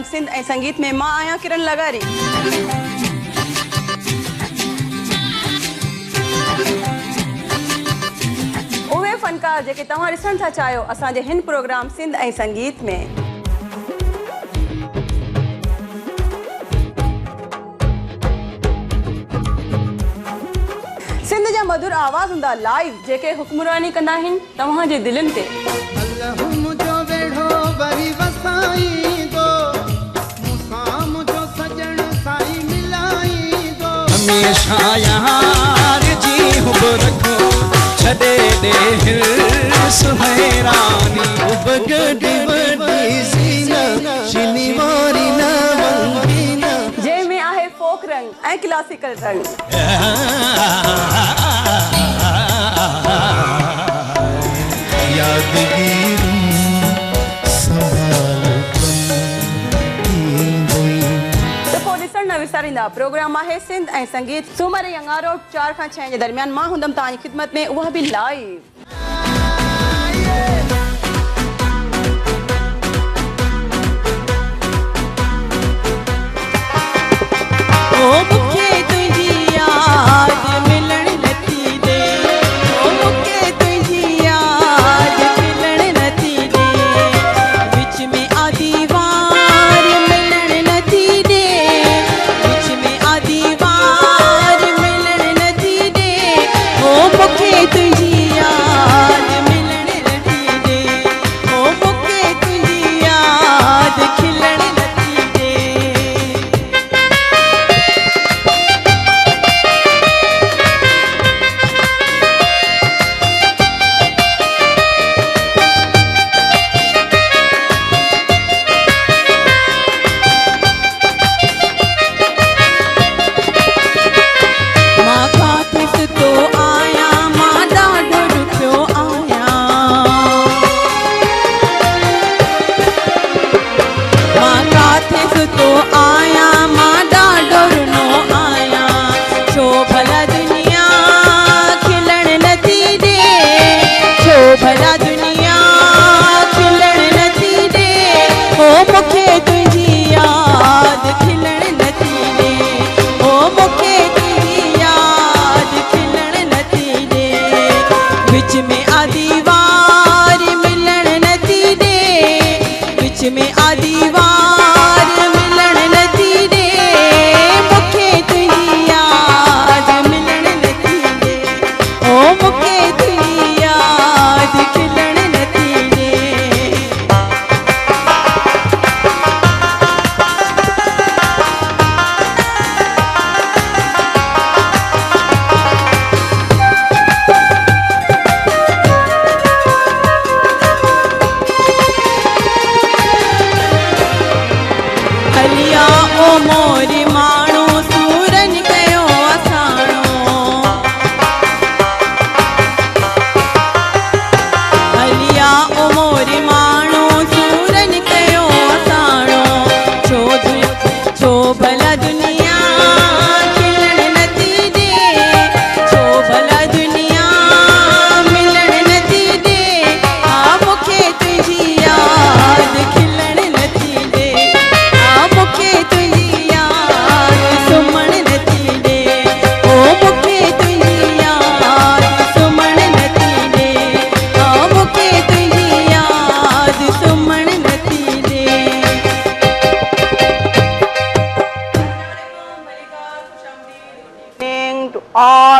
सिंध ऐं संगीत में मां आहियां किरण लगारी। उहे फनकार जेके तव्हां ॾिसण था चाहियो असांजे हिन प्रोग्राम सिंध ऐं संगीत में। सिंध जा मधुर आवाज़ हूंदा लाइव जेके हुक्मरानी कंदा आहिनि तव्हांजे दिलनि ते। हमेशा यार जी हुब रखो छदे दे सुहरानी हुब गडी वडी सीना शनिवारी ना वंदीना जे में आहे फोक रंग ऐं क्लासिकल रंग। विसारींदा प्रोग्राम आहे सिंध ऐं संगीत सूमर यंगारो 4 खां 6 जे दरमियान। मां हूंदमि तव्हांजी ख़िदमत में, उहा बि लाइव।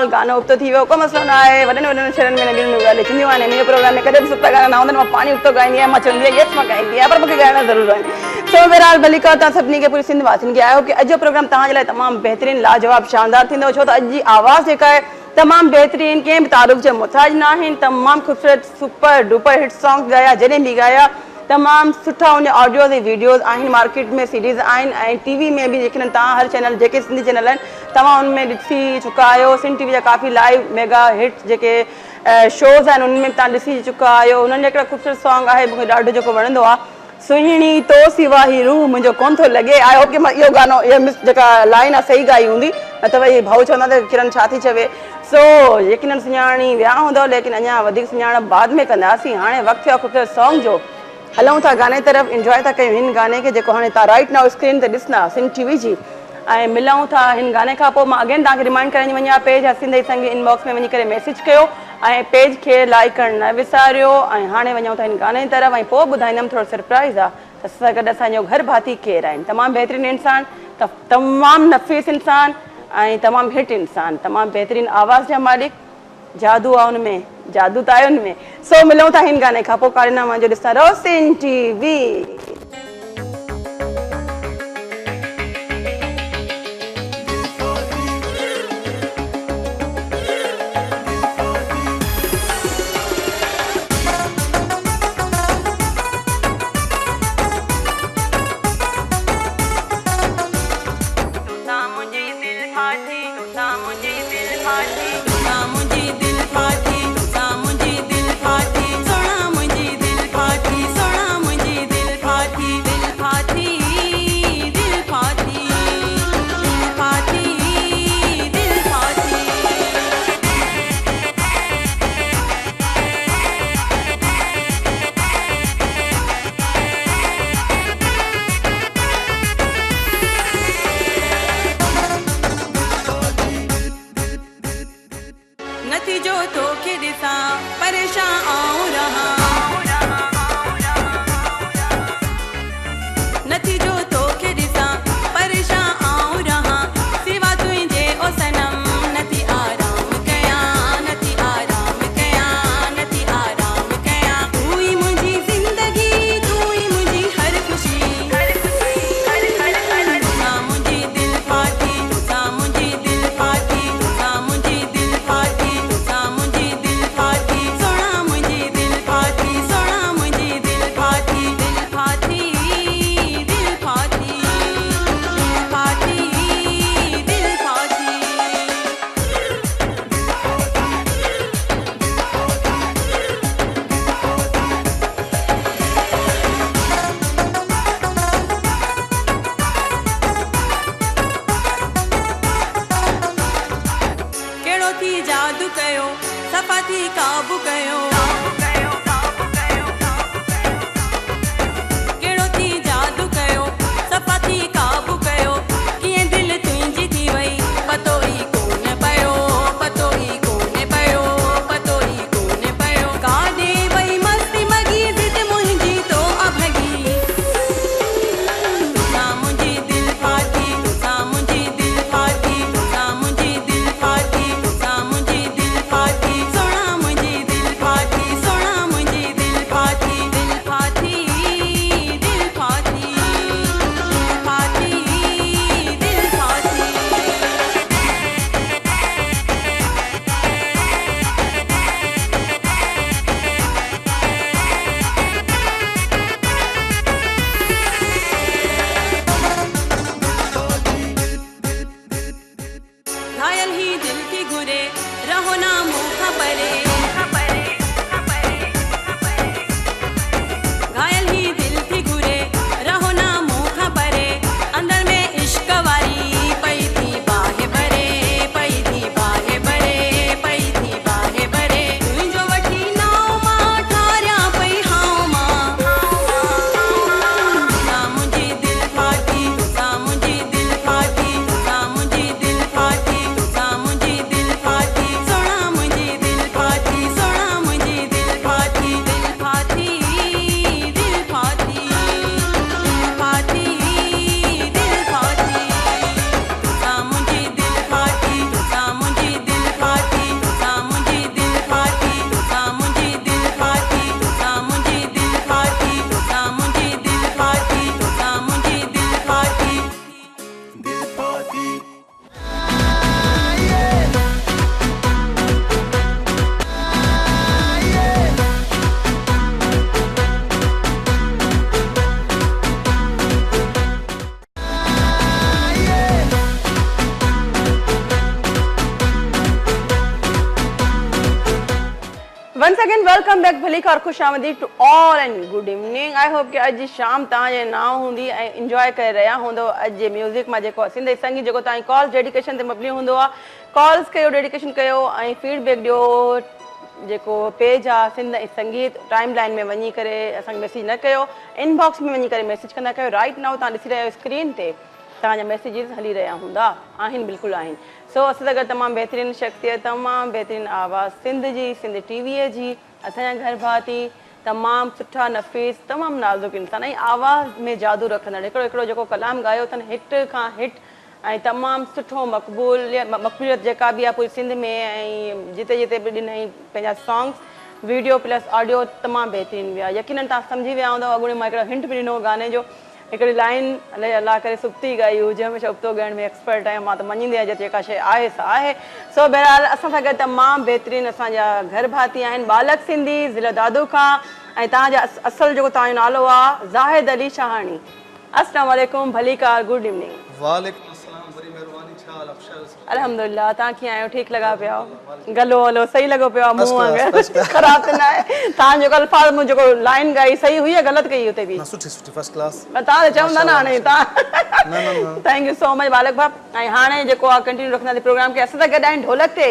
गानो उबतो थी वियो, को मसलो न आहे। वॾनि शहरनि में नंढियूं नंढियूं ॻाल्हियूं थींदियूं आहिनि। मुंहिंजे प्रोग्राम में कॾहिं बि सुठा गाना न हूंदा, मां पाणी उबतो गाईंदी आहियां। मां चवंदी आहियां यस मां गाईंदी आहियां, पर मूंखे ॻाइणा ज़रूरु आहिनि। सो बहरहाल मलिका तव्हां सभिनी खे पूरी सिंध वासियुनि खे आयो कि अॼु जो प्रोग्राम तव्हांजे लाइ तमामु बहितरीनु लाजवाब शानदार थींदो, छो त अॼु जी आवाज़ जेका आहे तमामु बहितरीनु, कंहिं बि तारुफ़ जे मुहताज न आहिनि। तमामु ख़ूबसूरत सुपर डुपर हिट सॉन्ग गाया, जॾहिं बि गाया तमामु सुठा उन ऑडियोज़ ऐं वीडियोज़ आहिनि, मार्केट में सीडीज़ आहिनि ऐं टीवी में बि जेकॾहिं तव्हां हर चैनल जेके सिंधी चैनल आहिनि तव्हां उनमें ॾिसी चुका आहियो। सिंध टीवी जा काफ़ी लाइव मेगा हिट्स जेके शोज़ आहिनि उनमें तव्हां ॾिसी चुका आहियो। उन्हनि जो हिकिड़ा ख़ूबसूरत सॉन्ग आहे मूंखे ॾाढो जेको वणंदो आहे, सुहिणी तो सिवा ही रूह मुंहिंजो कोन थो लॻे। आई होप कि मां इहो गानो इहा जेका लाइन आहे सही गाई हूंदी, न त भई भाऊ चवंदा त किरण छा थी चवे। सो यकीननि सुञाणी विया हूंदो, लेकिन अञा वधीक सुञाणप बाद में कंदासीं। हाणे वक़्तु आहे ख़ूबसूरत सॉन्ग जो। हलूं था गाने तरफ़, इंजॉय था कयूं हिन गाने खे जेको हाणे तव्हां राइट नाउ स्क्रीन ते ॾिसंदा सिंध टीवी जी। ऐं मिलूं था हिन गाने खां पोइ। मां अगेन तव्हांखे रिमाइंड कराईंदी वञा, पेज हसींदे संगी इनबॉक्स में वञी करे मैसेज कयो ऐं पेज खे लाइक करणु न विसारियो। ऐं हाणे वञूं था हिन गाने तरफ़ ऐं पोइ ॿुधाईंदमि थोरो सरप्राइज़ आहे त असां सां गॾु असांजो घर भाती केरु आहिनि। तमामु बहितरीनु इंसानु, तमामु नफ़ीस इंसानु ऐं तमामु हिट इंसानु, तमामु बहितरीनु आवाज़ जा मालिक। जादू आहे उनमें, जादू त आहे उनमें। सो मिलूं था हिन गाने खां पोइ। कारनामा जो ॾिसंदा रहो Sindh TV. Once again, welcome back. भली कार खुश आमदीद to all and good evening. I hope कि अॼु शाम तव्हांजे नाव हूंदी ऐं इंजॉय करे रहिया हूंदो अॼु जे म्यूज़िक मां जेको सिंधी संगीत जेको तव्हांजी कॉल्स डेडिकेशन ते मबनी हूंदो आहे। कॉल्स कयो, डेडिकेशन कयो ऐं फीडबैक ॾियो। जेको पेज आहे सिंध ऐं संगीत टाइम लाइन में वञी करे असांखे मैसेज न कयो, इनबॉक्स में वञी करे मैसेज कंदा कयो। राइट नाउ तव्हां ॾिसी रहिया आहियो स्क्रीन ते तव्हांजा मैसेजिस हली रहिया हूंदा आहिनि, बिल्कुलु आहिनि। सो असां सां गॾु तमामु बहितरीनु शख़्सियत, तमामु बहितरीनु आवाज़ सिंध जी, सिंध टीवीअ जी, असांजा घर भाती, तमामु सुठा नफ़ीस, तमामु नाज़ुक इंसान ऐं आवाज़ में जादू रखंदड़ हिकिड़ो जेको कलाम गायो अथनि हिट खां हिट ऐं तमामु सुठो मक़बूलियत जेका बि आहे पूरी सिंध में ऐं जिते जिते बि ॾिनई पंहिंजा सॉन्ग्स वीडियो प्लस ऑडियो तमामु बहितरीनु विया। यकीननि तव्हां सम्झी विया हूंदव। अॻुणे मां हिकिड़ो हिंट बि ॾिनो गाने जो, हिकिड़ी लाइन अलाह करे सुप्ती गाई हुजे, हमेशह उबतो ॻाइण में एक्सपर्ट आहियां मां, त मञींदी आहियां जेका शइ आहे सा आहे। सो बहरहाल असां सां गॾु तमामु बहितरीनु असांजा घर भाती आहिनि, बालक सिंधी ज़िला दादू खां, ऐं तव्हांजा असुलु जेको तव्हांजो नालो आहे ज़ाहिद अली शाहानी। अस्सलाम वालेकुम, भलीकार, गुड इवनिंग। वालेकुम अस्सलाम, बड़ी मेहरबानी। छा हाल अफशर? अल्हम्दुलिल्लाह, तव्हां कीअं आहियो? ठीकु लॻा पिया? गलो वलो सही लॻो पियो आहे? मुंहुं वांगुरु ख़राबु त न आहे? तव्हां जेको अल्फाज़ मूं जेको लाइन गाई सही हुई या ग़लति कई हुते बि? सुठी सुठी फर्स्ट क्लास। तव्हां त चवंदा न हाणे तव्हां। न थैंक यू सो मच बालक भाउ। ऐं हाणे जेको आहे कंटिन्यू रखंदासीं प्रोग्राम खे। असां सां गॾु आहिनि ढोलक ते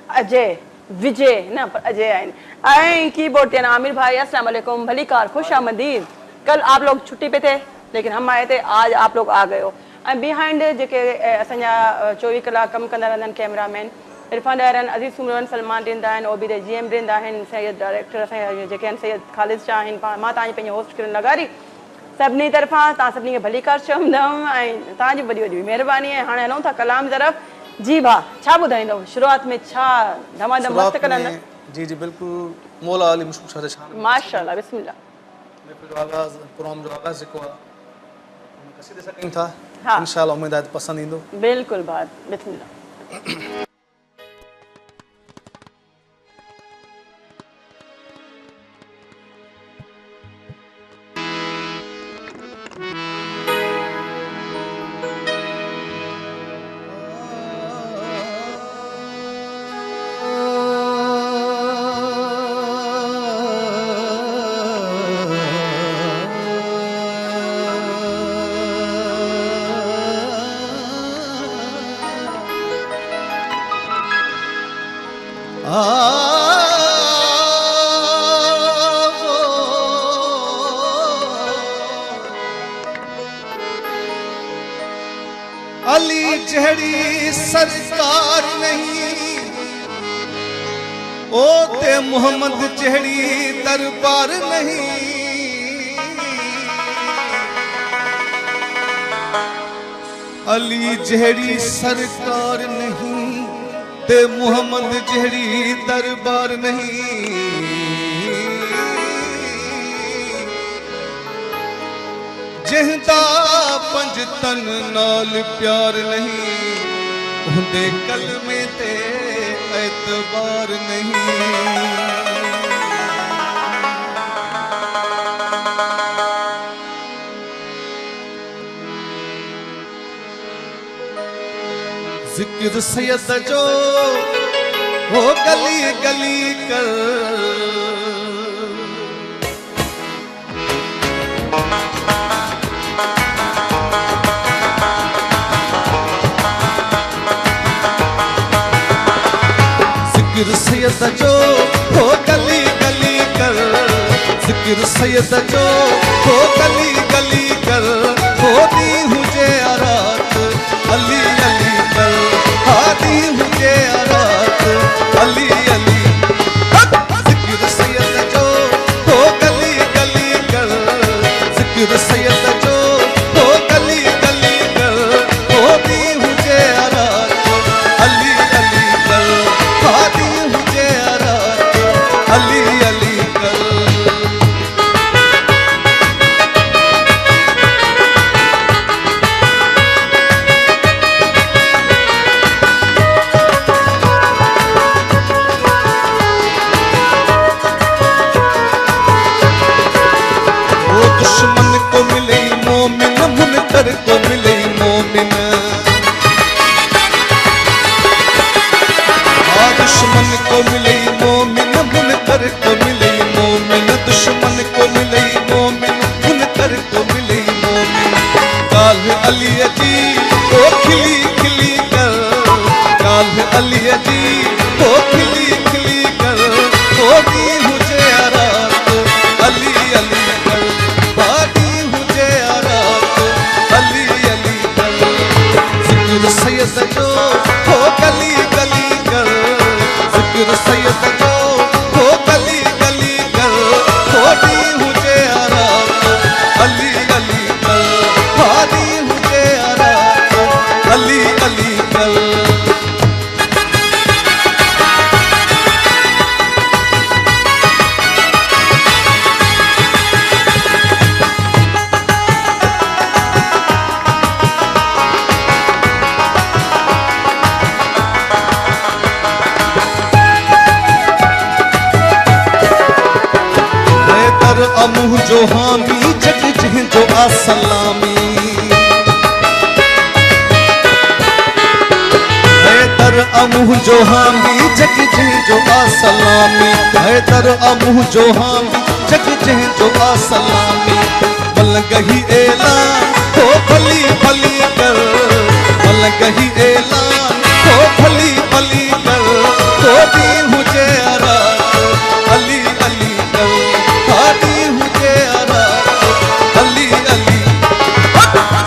अजय, विजय न पर अजय आहिनि, ऐं कीबोर्ड ते आमिर भाई। अस्सलाम वालेकुम, भलीकार, खुश आमदीद। कल आप लोग छुट्टी पे थे लेकिन हम आए थे, आज आप लोग आ गए हो। ऐं बिहाइंड जेके असांजा 24 कलाक कमु कंदा रहंदा आहिनि कैमरामैन, इरफान डायर आहिनि, अज़ीज़ सुमरन सलमान रिंदा आहिनि, ओबी दे GM रिंदा आहिनि, सैयद डायरेक्टर असांजा जेके आहिनि सैयद ख़ालिद शाह आहिनि, मां तव्हांजी पंहिंजी होस्ट किरण लगारी, सभिनी तरफ़ां तव्हां सभिनी खे भलीकार चवंदमि ऐं तव्हांजी वॾी वॾी महिरबानी आहे। हाणे हलूं था कलाम तरफ़। जी भाउ, छा ॿुधाईंदव शुरूआत में? छा धमाधम मस्तु कंदा? जी जी बिल्कुलु, मौला अली मुश्क शाह शान माशाअल्लाह, बिस्मिल्लाह। मैं जो आगाज़ प्रोग्राम जो आगाज़ जेको आहे उन कसीदे सां कयूं था। हाँ, इंशाअल्लाह उम्मीद आहे पसंदि ईंदो। बिल्कुलु भाउ, बिस्मिल्लाह। अली जहड़ी सरकार नहीं, ओ ते मोहम्मद जहड़ी दरबार नहीं। अली जहड़ी सरकार नहीं, ते मोहम्मद जहड़ी दरबार नहीं। जिंदा पंज तन नाल प्यार नहीं, उहदे कलमे ते एतबार नहीं। जिक्र सैयद जो हो गली गली कर, जिक्र सैयद जो हो गली गली कर, जिक्र सैयद जो हो गली गली कर, होती हुजे आरात अली अली कर, हादी हुजे आरात अली अली। जिक्र सैयद जो हो गली गली कर, जिक्र सैयद जो हो गली गली कर, होती हुजे आरात अली अली कर, हादी हुजे आरात अली अली कर। दुश्मन को मिले मोमिन, मुनकर को मिले मोमिन। दुश्मन को मिले मोमिन, मुनकर को मिले मोमिन। दुश्मन को मिले मोमिन, मुनकर को मिले मोमिन। काल अली जी ओ खिली खिली कर, काल अली जी ओ खिली खिली कर, होदी हुजे रात अली अली कर बादी हुजे रात अली अली कर जिक्र सैयद जो हो गली गली कर जिक्र सैयद जो हो गली गली कर होदी हुजे रात अली अली कर बादी हुजे रात अली अली कर अमुह जो हामी जग जह जो असलामी हैदर अमुह जो हामी जग जह जो असलामी हैदर अमुह जो हामी जग जह जो असलामी बलगही ऐलान हो भली भली कर बलगही ऐलान हो भली भली कर तो भी मुझे रात अली अली कर हादी हुजे रात अली अली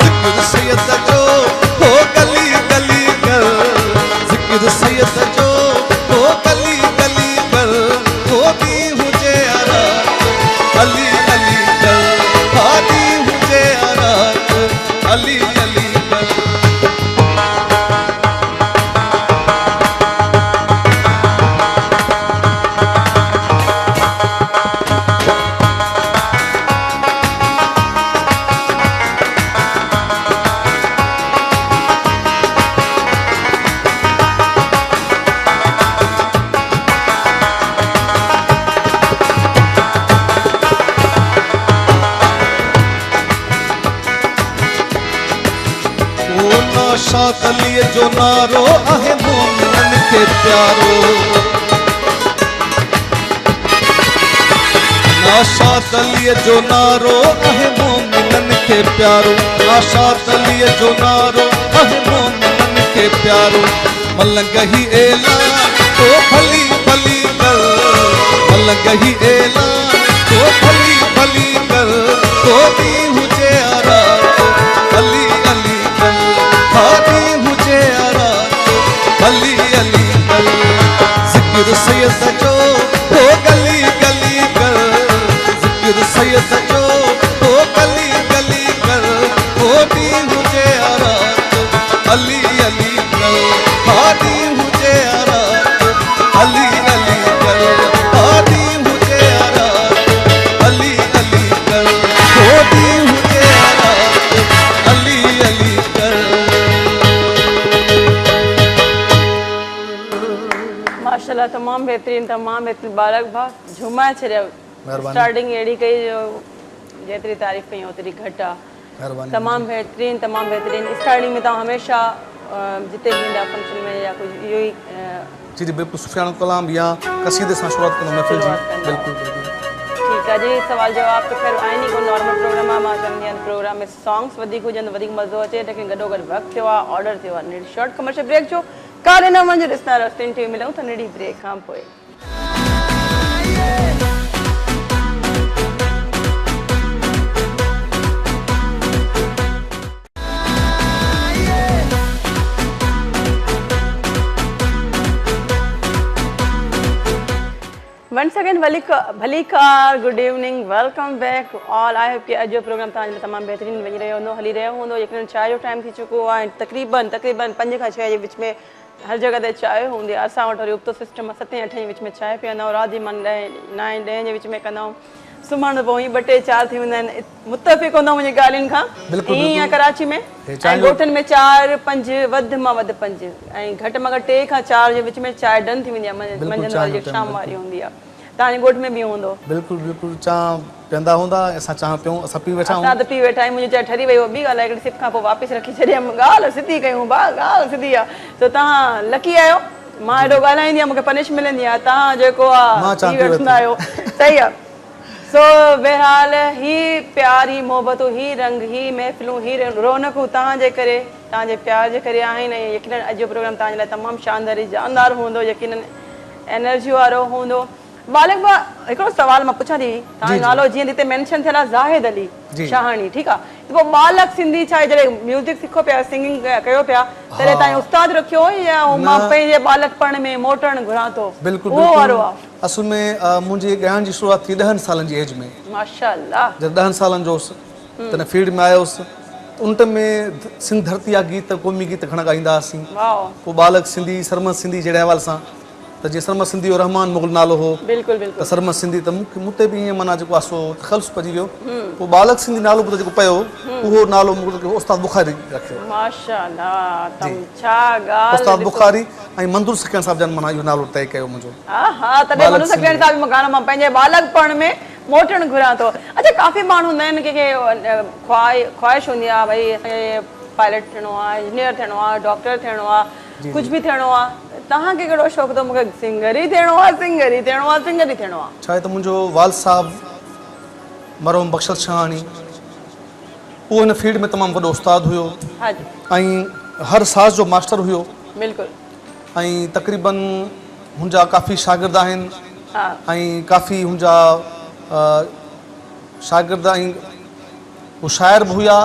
जिक्र सैयद जो हो गली गली कर जिक्र सैयद जो हो गली गली कर तो भी हुजे रात अली अली कर हादी हुजे रात अली अली कर नाशात अली जो नारो आहे मोमिनन के प्यारो नाशात अली जो नारो आहे मोमिनन के प्यारो नाशात अली जो नारो आहे मोमिनन के प्यारो मलंगही ऐलान तो भली भली कर मलंगही ऐलान तो भली भली कर तो भी हुजे रात अली अली कर हादी हुजे रात अली अली कर जिक्र सैयद जो हो गली गली कर जिक्र सैयद जो हो गली गली कर होदी हुजे रात अली अली कर हादी हुजे रात अली अली कर हादी हुजे रात अली अली कर होदी हुजे रात अली अली कर माशाल्लाह तमाम बेहतरीन बालक भाउ झुमाए छॾियो स्टार्टिंग अहिड़ी कई जो जेतिरी तारीफ़ कई ओतिरी घटि आहे तमामु बहितरीन स्टार्टिंग में तव्हां हमेशह जिते बि ईंदा फंक्शन में या कुझु इहो ई जी जी बिल्कुलु सुफ़ियान कलाम या कसीदे सां शुरूआत कंदो महफ़िल जी बिल्कुलु ठीकु आहे जी सवाल जवाब त ख़ैर आहिनि ई कोन नॉर्मल प्रोग्राम आहे मां चवंदी आहियां प्रोग्राम में सॉन्ग्स वधीक हुजनि वधीक मज़ो अचे लेकिन गॾो गॾु वक़्तु थियो आहे ऑर्डर थियो आहे निड़ी शॉर्ट कमर्शियल ब्रेक जो कारे न वञो ॾिसंदा रहो टिनि मिलूं त निड़ी ब्रेक खां पोइ Once again, Valikar, good evening, welcome back all. I hope कि अॼु जो प्रोग्राम तव्हांजे लाइ तमामु बहितरीन वञी रहियो हूंदो हली रहियो हूंदो यकीनन चांहि जो टाइम थी चुको आहे तक़रीबन 5 खां 6 जे विच में हर जगह ते चांहि हूंदी आहे असां वटि वरी उबतो सिस्टम 7-8 जे विच में चांहि पीअंदा आहियूं राति जी मन 9-10 जे विच में कंदा आहियूं सुम्हण पोइ ई 2-4 थी वेंदा आहिनि मुतफ़िक़ हूंदा मुंहिंजी ॻाल्हियुनि खां ईअं आहे कराची में ऐं ॻोठनि में 4-5 वधि मां वधि 5 ऐं घटि में घटि 3 खां 4 जे विच में चांहि डन थी वेंदी आहे मंझंदि वारी शाम वारी हूंदी आहे तव्हांजे ॻोठ में बि हूंदो बिल्कुलु बिल्कुलु चांहि पीअंदा हूंदा असां चांहि पियूं असां पी वेठा असां त पी वेठा आहियूं मुंहिंजी चांहि ठरी वई हुई ॿी ॻाल्हि आहे हिकिड़ी सिप खां पोइ वापसि रखी छॾियमि ॻाल्हि सिधी कयूं भाउ ॻाल्हि सिधी आहे त तव्हां लकी आहियो मां हेॾो ॻाल्हाईंदी आहियां मूंखे पनिश मिलंदी आहे तव्हां जेको आहे पी वठंदा आहियो सही आहे सो बहरहाल ही प्यार ही मोहबतूं ही रंग ही महफ़िलूं ही रौनकूं तव्हांजे करे तव्हांजे प्यार जे करे आहिनि ऐं यकीनन अॼु जो प्रोग्राम तव्हांजे लाइ तमामु शानदार जानदार हूंदो यकीनन एनर्जी वारो हूंदो बालक बा हिकिड़ो सवाल मां पुछां थी तव्हांजो नालो जीअं हिते मेंशन थियल आहे ज़ाहिद अली जी। शाहानी ठीकु आहे त पोइ बालक सिंधी छा आहे जॾहिं म्यूज़िक सिखो पिया सिंगिंग कयो पिया तॾहिं तव्हां उस्ताद रखियो या मां पंहिंजे बालकपण में मोटणु घुरां थो बिल्कुलु उहो वारो आहे असल में मुंहिंजी ॻाइण जी शुरूआत थी 10 सालनि जी एज में माशाअल्लाह जब 10 सालनि जो हुउसि तॾहिं फील्ड में आयोसि उन टाइम में सिंध धरती जा गीत क़ौमी गीत घणा ॻाईंदा हुआसीं वाओ पोइ बालक सिंधी सरमद सिंधी जहिड़े हवाले सां त जीअं सरमद सिंधी जो रहमान मुग़ल नालो हो बिल्कुलु त बिल्कुलु सरमद सिंधी त मूं ते बि ईअं माना जेको आहे सो ख़ल्स पइजी वियो पोइ बालक सिंधी नालो ॿुधो जेको पियो उहो नालो मूंखे उस्ताद बुखारी रखियो माशाअल्लाह तम छा ॻाल्हि उस्ताद बुखारी ऐं मंदूर सिकन साहिब जन माना इहो नालो तय कयो मुंहिंजो हा तॾहिं मनु सकेण साहिब गानो मां पंहिंजे बालकपण में मोटणु घुरां थो अच्छा काफ़ी माण्हू हूंदा आहिनि कंहिंखे ख़्वाहिश हूंदी आहे भई असांखे पायलट थियणो आहे इंजीनियर थियणो आहे डॉक्टर थियणो आहे कुझु बि थियणो आहे तव्हांखे कहिड़ो शौक़ु अथव मूंखे सिंगर ई थियणो आहे सिंगर ई थियणो आहे सिंगर ई थियणो आहे छा आहे त मुंहिंजो वाल साहब मरहूम बख्शल शाहानी उहो हिन फील्ड में तमामु वॾो उस्ताद हुयो हा जी ऐं हर साज़ जो मास्टर हुयो बिल्कुलु ऐं तक़रीबन मुंहिंजा काफ़ी शागिर्द आहिनि हा ऐं काफ़ी मुंहिंजा शागिर्द ऐं हू शाइर बि हुया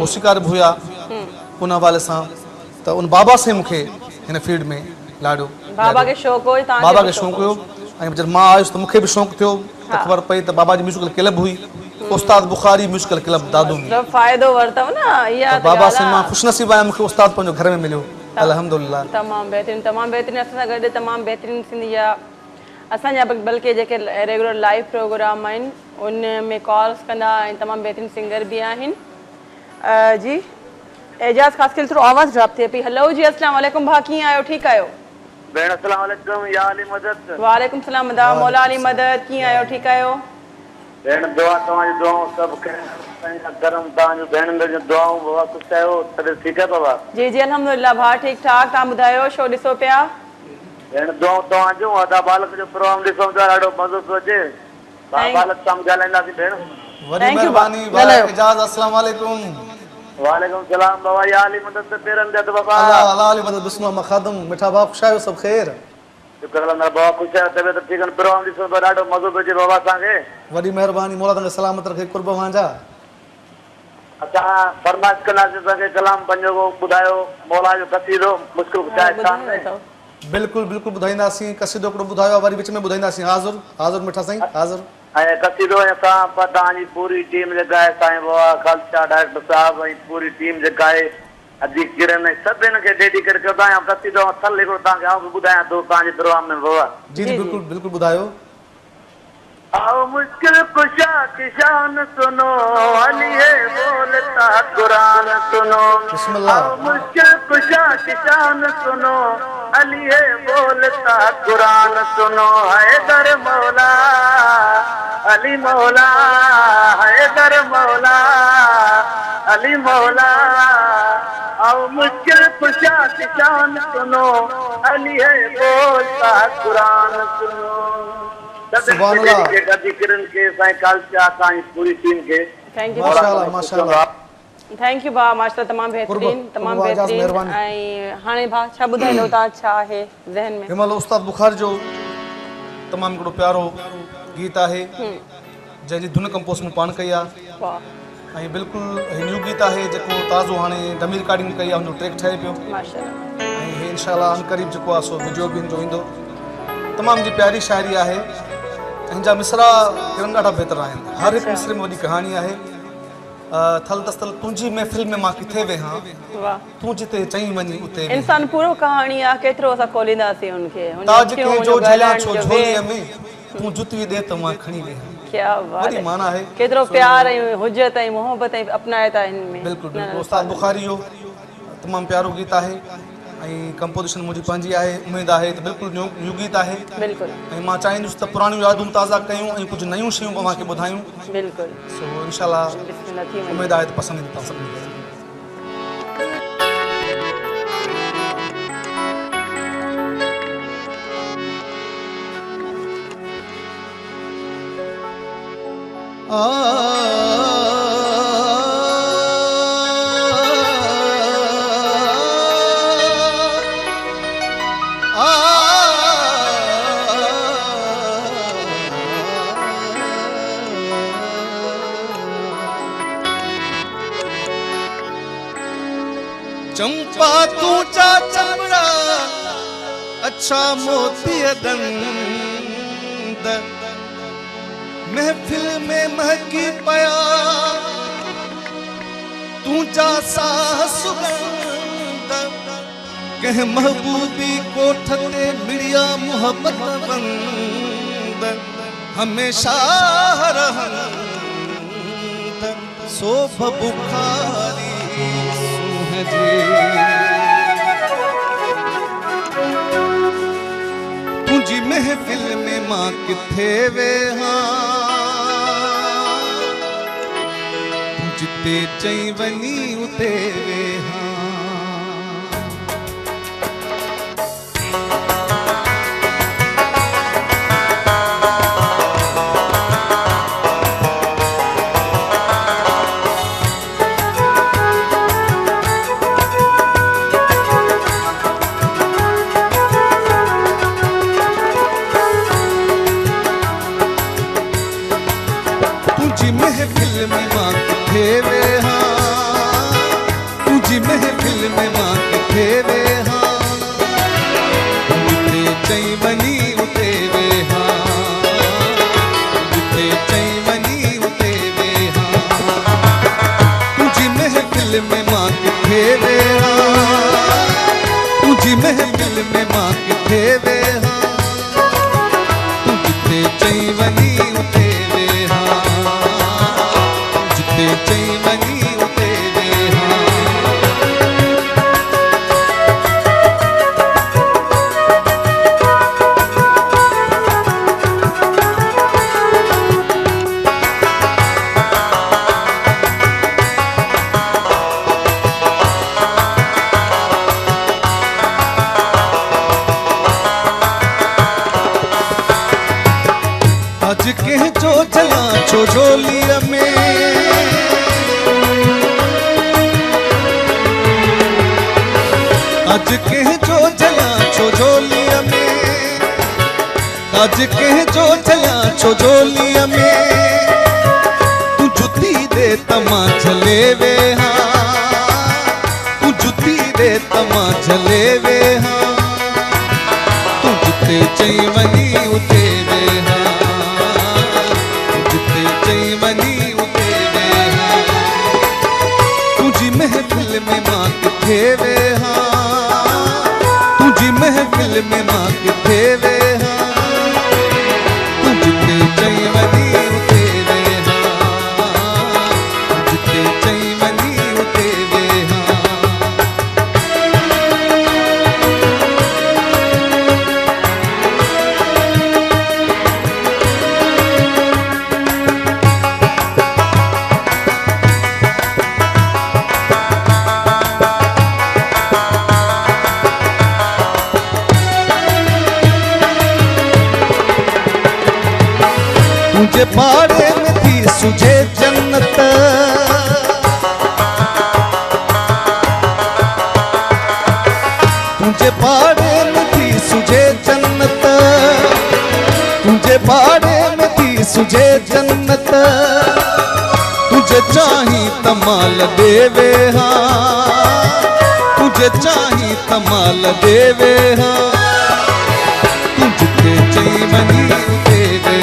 मौसीकार बि हुया उन हवाले सां त उन बाबा से मूंखे हिन फील्ड में लाॾो बाबा खे शौक़ु हुयो बाबा खे शौक़ु हुयो ऐं जॾहिं मां आयुसि त मूंखे बि शौक़ु थियो त ख़बर पई त बाबा जी म्यूज़िकल क्लब हुई उस्ताद बुखारी म्यूज़िकल क्लब दादू में सब फ़ाइदो वरितव न इहा त बाबा से मां ख़ुशनसीब आहियां मूंखे उस्ताद पंहिंजो घर में मिलियो अल्हम्दुलिल्लाह तमामु बहितरीनु असां सां गॾु तमामु बहितरीनु सिंधी जा असांजा बल्कि जेके रेगुलर लाइव प्रोग्राम आहिनि उन में कॉल्स कंदा ऐं तमामु बहितरीनु सिंगर बि आहिनि जी एजाज़ ख़ासि थोरो आवाज़ ड्रॉप थिए पई हलो जी अस्सलाम वालेकुम भाउ कीअं आहियो ठीकु आहियो भेण अस्सलाम वालेकुम या अली मदद वालेकुम सलाम मदा मौला अली मदद कीअं आहियो ठीकु आहियो भेण दुआ तव्हांजी दुआऊं सभु करम तव्हांजो भेणनि जो दुआऊं बाबा कुझु आहियो तबियत ठीकु आहे बाबा जी जी अल्हम्दुलिल्लाह भाउ ठीकु ठाक तव्हां ॿुधायो शो ॾिसो पिया भेण दुआऊं तव्हांजो अदा बालक जो प्रोग्राम ॾिसूं था ॾाढो मज़ो थो अचे तव्हां बालक सां ॻाल्हाईंदासीं भेण वॾी Thank you, महिरबानी बाबा। ॻाल्हायो। इजाज़ अस्सलाम वालेकुम वालेकुम सलाम बाबा या अली मदद ते पेरनि ते बाबा अल्लाह अल्लाह अली मदद बिस्मिल्लाह मखादम मिठा भाउ ख़ुशि आहियो सभु ख़ैर शुक्र अल्लाह बाबा ख़ुशि आहे तबियत ठीकु आहे प्रोग्राम ॾिसूं था ॾाढो मज़ो थो अचे बाबा असांखे वॾी महिरबानी मौला तव्हांखे सलामत रखे कुर्ब वांजा असां फरमाइश कंदासीं असांखे कलाम पंहिंजो ॿुधायो मौला जो कसीदो मुश्किल कुझु बिल्कुलु बिल्कुलु ॿुधाईंदासीं कसीदो हिकिड़ो ॿुधायो आहे वरी विच में ॿुधाईंदासीं हाज़ुर हाज़ुर मिठा साईं हाज़ुर ऐं कसीदो असां तव्हांजी पूरी टीम जेका आहे साईं बाबा ख़ालसा डायरेक्टर साहिबु ऐं पूरी टीम जेका आहे अदी किरण सभिनि खे डेडिकेट कयो था कसीदो थल हिकिड़ो तव्हांखे आउं बि ॿुधायां थो तव्हांजे प्रोग्राम में बाबा जी जी बिल्कुलु बिल्कुलु ॿुधायो आओ मुश्किल कुशा की शान सुनो अली है बोलता कुरान सुनो बिस्मिल्लाह। आओ मुश्किल कुशा की शान सुनो अली है बोलता कुरान सुनो हैदर मौला अली मौला हैदर मौला अली मौला आओ मुश्किल कुशा की शान सुनो अली है बोलता कुरान सुनो सुभान अल्लाह। पूरी टीम के थैंक यू माशाअल्लाह माशाअल्लाह थैंक यू भाउ माशाअल्लाह तमामु बहितरीनु तमामु कुर्ब आजाज़ बहितरीनु महिरबानी। ऐं हाणे भाउ छा ॿुधाईंदो तव्हां छा आहे ज़हन में हिन महिल उस्ताद बुखार जो तमामु हिकिड़ो प्यारो गीत आहे जंहिंजी धुन कंपोज़ मूं पाण कई आहे वाह ऐं बिल्कुलु न्यू गीत आहे जेको ताज़ो हाणे डमी रिकॉर्डिंग कई आहे हुनजो ट्रैक ठहे पियो माशाअल्लाह ऐं हे इनशाअल्लाह अनक़रीब जेको आहे सो वीडियो बि हिन जो ईंदो तमामु जी प्यारी शाइरी आहे हिन जा मिसरा किरण ॾाढा बहितर आहिनि हर हिकु मिसरे में वॾी कहाणी आहे थल तस्तल तुंहिंजी महफ़िल में मां किथे वेहां वाह तूं जिते चईं वञी उते इंसान पूरो कहाणी आहे केतिरो असां खोलींदासीं हुनखे ताज कंहिंजो झलिया छो झोलीअ में तूं जुती ॾे त मां खणी वेहां क्या बात वॾी माना आहे केतिरो प्यार ऐं हुजत ऐं मोहबत ऐं अपनाए था हिन में बिल्कुलु बिल्कुलु उस्ताद बुखारी जो तमामु प्यारो गीत आहे ऐं कंपोज़िशन मुंहिंजी पंहिंजी आहे उमेदु आहे त बिल्कुलु न्यू गीत आहे बिल्कुलु ऐं मां चाहींदुसि त पुराणियूं यादूं ताज़ा कयूं ऐं कुझु नयूं शयूं तव्हांखे ॿुधायूं बिल्कुलु सो इनशाला बिस्मिल्लाह थी वञे। उमेदु आहे त पसंदि ईंदी तव्हां सभिनी खे तूंजा चमड़ा अच्छा मोती दंद महफिल में महकी पया तूंजा साह सुगंध कह महबूबी कोठ ते मिड़िया मोहब्बत बंद हमेशा रहंद सोभ बुखारी सुहजे तुझी महफिल में मां किथे वे जिते चई वनी उते वे तुझी महफिल में मां किथे वे तुझी महफिल में मां किथे वे जिते चई वनी उते वे जिते चई वनी उते वे तुझी महफिल में मां किथे वे तुझी महफिल में मां किथे वे तू जिते चई वनी उते वे जिते चई वनी उते वे आज के जो चला छोजोलिया में आज के जो चला छोजोलिया में आज के जो चला छोजोलिया में तू जुती दे तमा चले वे तू जुती दे तमा चले वे तू जिते चई वनी उते वे जिते चई वनी उते वे तुझी महफिल में मां किथे वे तुझी महफिल में मां किथे वे तू जिते चई वनी उते वे जिते चई वनी उते वे तुझे पाड़े में थी सुझे जन्नत तुझे पाड़े में थी सुझे जन्नत तुझे पाड़े में थी सुझे जन्नत तुझे चाही तमाल देवे तुझे चाही तमाल देवे तू जिते चई वनी उते वे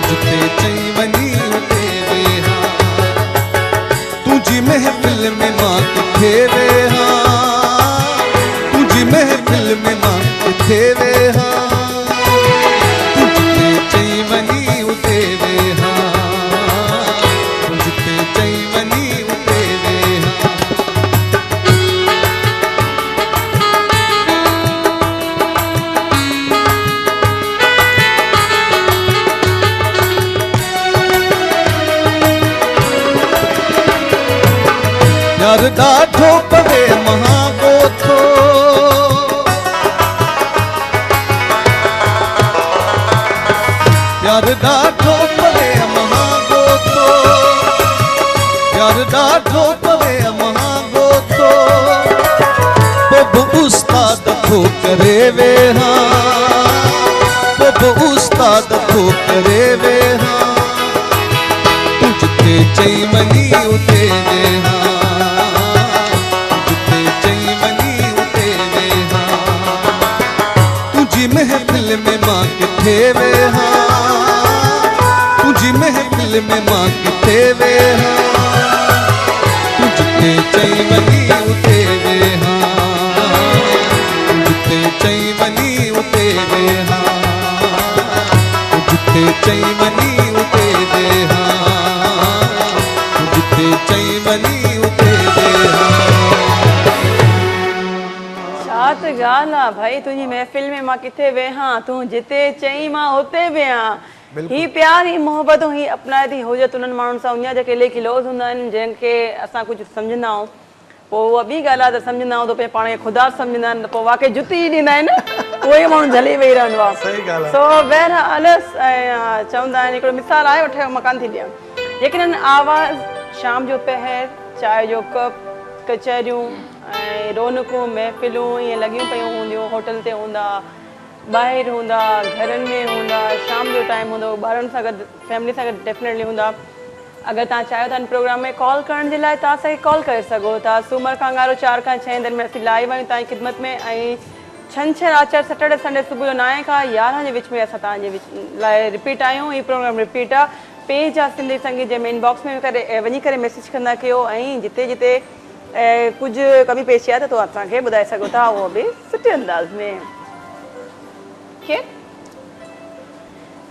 जिते चई वनी उते वे तुझी महफिल में मां किथे वे तुझी महफिल में मां किथे वे तू जिते चई वनी उते वे जिते चई वनी उते वे यार ॾाढो पवे महागोथो यार ॾाढो पवे महागोथो यार ॾाढो पवे महागोथो पोइ उस्ताद थो करे वे पोइ उस्ताद थो करे वे तू जिते चई वनी उते वे किथे वेहा तुझी महफिल में मां किथे वेहा तू जिते चई वनी उते वेहा जिते चई वनी उते वेहा जिते चई वनी उते वेहा जिते चई वनी उते वेहा छा त ॻाल्हि आहे भाई तुंहिंजी महफ़िल में मां किथे वेहा तूं जिते चई मां हुते वेहा ही प्यार ही मोहबत ही अपनाए थी हुजत उन्हनि माण्हुनि सां उन जेके लेखी लोज़ हूंदा आहिनि जंहिंखे असां कुझु सम्झंदा आहियूं पोइ उहा ॿी ॻाल्हि आहे त सम्झंदा आहियूं त पंहिंजे पाण खे ख़ुदा सम्झंदा आहिनि त पोइ वाक़ई जुती ई ॾींदा आहिनि उहो ई माण्हू झली वेही रहंदो आहे सही ॻाल्हि आहे सो बहरहाल चवंदा आहिनि हिकिड़ो मिसाल आहे वठे मकान थी ॾियां यकीनन आवाज़ शाम जो पहर चांहि जो कप कचहरियूं ऐं रौनकूं महफ़िलूं ईअं लॻियूं पियूं हूंदियूं होटल ते हूंदा ॿाहिरि हूंदा घरनि में हूंदा शाम जो टाइम हूंदो ॿारनि सां गॾु फैमिली सां गॾु डेफिनेटली हूंदा अगरि तव्हां चाहियो था हिन प्रोग्राम में कॉल करण जे लाइ तव्हां असांखे कॉल करे सघो था सूमर खां 4 खां 6 दरमियान असीं लाइव आहियूं तव्हांजी ख़िदमत में ऐं छंछरु आर्चर सैटरडे संडे सुबुह जो 9 खां 11 जे विच में असां तव्हांजे लाइ रिपीट आहियूं हीउ प्रोग्राम रिपीट आहे पेज आहे सिंधी संगीत जंहिंमें इनबॉक्स में वञी करे मैसेज कंदा कयो ऐं जिते जिते कुझु कमी पेशी आहे त तूं असांखे ॿुधाए सघो था उहो बि सुठे अंदाज़ में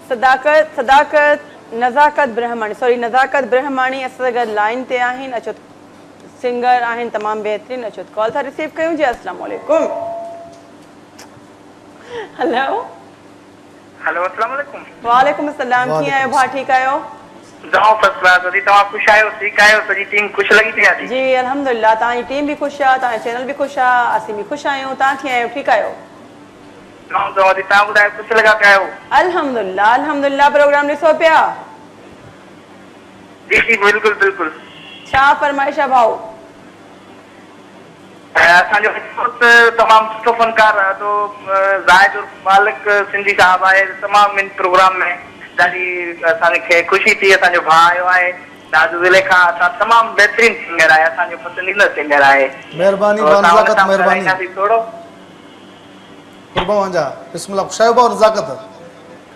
सदाकत नज़ाकत ब्रह्माणी असां सां गॾु लाइन ते आहिनि अचो सिंगर आहिनि तमामु बहितरीनु अचो कॉल था रिसीव कयूं जी अस्सलाम वालेकुम हेलो अस्सलाम वालेकुम वालेकुम अस्सलाम कीअं आहियो भाउ ठीकु आहियो जाओ फर्स्ट क्लास अदी तव्हां ख़ुशि आहियो ठीकु आहियो सॼी टीम ख़ुशि लॻी थी आहे जी अल्हम्दुलिल्लाह तव्हांजी टीम बि ख़ुशि आहे तव्हांजो चैनल बि ख़ुशि आहे असीं बि ख़ुशि आहियूं तव्हां कीअं आहियो ठीकु आहियो तव्हां ॿुधायो ख़ुशि लॻा पिया आहियो अल्हम्दुलिल्लाह प्रोग्राम ॾिसो पिया जी जी बिल्कुलु बिल्कुलु छा फरमाइश आहे भाऊ असांजो दोस्त तमामु सुठो फनकार तो ज़ाहिद मालिक सिंधी साहब आहे तमामु इन प्रोग्राम में ॾाढी असांखे ख़ुशी थी असांजो भाउ आयो आहे दादू ज़िले खां असां तमामु बहितरीनु सिंगर आहे असांजो पसंदीदा सिंगर आहे महिरबानी थोरो कुर्बान बिस्मिल्लाह शायबा और रज़ाकत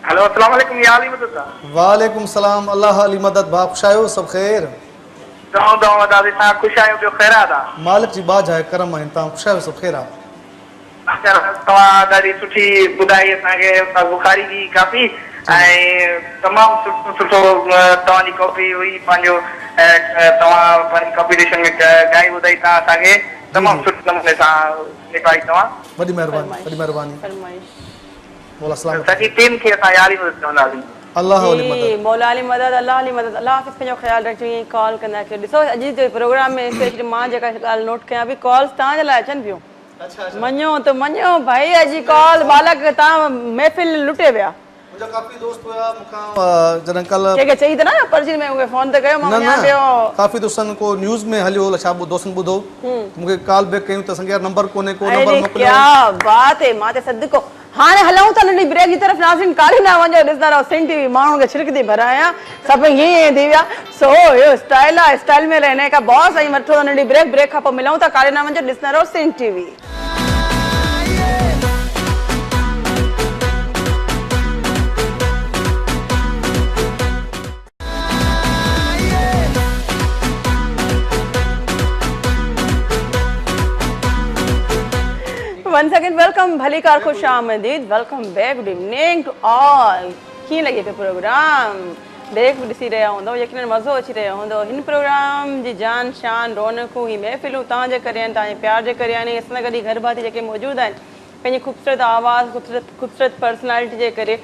हेलो अस्सलाम वालेकुम या अली मदद वालेकुम सलाम अल्लाह अली मदद बाप शायो सब खैर दो दादी साहब खुश आयो जो खैरात आ मालिक जी बाज है करम है ता खुश आयो सब खैर आ अच्छा तवा ॾाढी सुठी ॿुधाई असांखे बुखारी जी काफ़ी ऐं तमामु सुठो तव्हांजी कॉपी हुई पंहिंजो तव्हां पंहिंजी कॉम्पिटिशन में ॻाई ॿुधाई तव्हां असांखे तमामु सुठे नमूने सां निभाई तव्हां वॾी महिरबानी बोला सलाम सॼी टीम खे असां यारी मदद चवंदासीं अल्लाह अली मदद मौला अली मदद अल्लाह अली मदद अल्लाह हाफ़िज़ पंहिंजो ख़्यालु रखिजो ईअं कॉल कंदा कयो ॾिसो अॼु जे प्रोग्राम में स्पेशली मां जेका ॻाल्हि नोट कयां पई कॉल्स तव्हांजे लाइ अचनि पियूं मञो त मञो भाई अॼु कॉल बालक तव्हां महफ़िल लुटे विया मुंहिंजा काफ़ी दोस्त हुया मूंखां जॾहिं कल्ह कंहिंखे चई त न पर्ची में मूंखे फ़ोन ते कयो मां वञां पियो काफ़ी दोस्तनि को न्यूज़ में हलियो छा दोस्तनि ॿुधो मूंखे कॉल बैक कयूं त असांखे यार नंबर कोन्हे को नंबर मोकिलियो क्या बात है मां ते सदको हाणे हलऊं था नंढी ब्रेक जी तरफ़ नाज़रीन काली ना वञो ॾिसंदा रहो सिंध टीवी माण्हुनि खे छिड़कंदी भरायां सभु हीअं थी विया सो इहो स्टाइल आहे स्टाइल में रहने का बॉस ऐं वठो था नंढी ब्रेक खां पोइ मिलूं था काली ना वञो ॾिसंदा रहो Sindh TV Once again, welcome, Bhalikar Khush Ahmadid. Welcome back. Good evening to all. कीअं लॻे पियो प्रोग्राम ब्रेक बि ॾिसी रहिया हूंदव यकीनन मज़ो अची रहियो हूंदो हिन प्रोग्राम जी जान शान रौनकूं ही महफ़िलूं तव्हांजे करे आहिनि तव्हांजे प्यार जे करे आहिनि असां सां गॾु घर भाती जेके मौजूदु आहिनि पंहिंजी ख़ूबसूरत आवाज़ ख़ूबसूरत पर्सनैलिटी जे करे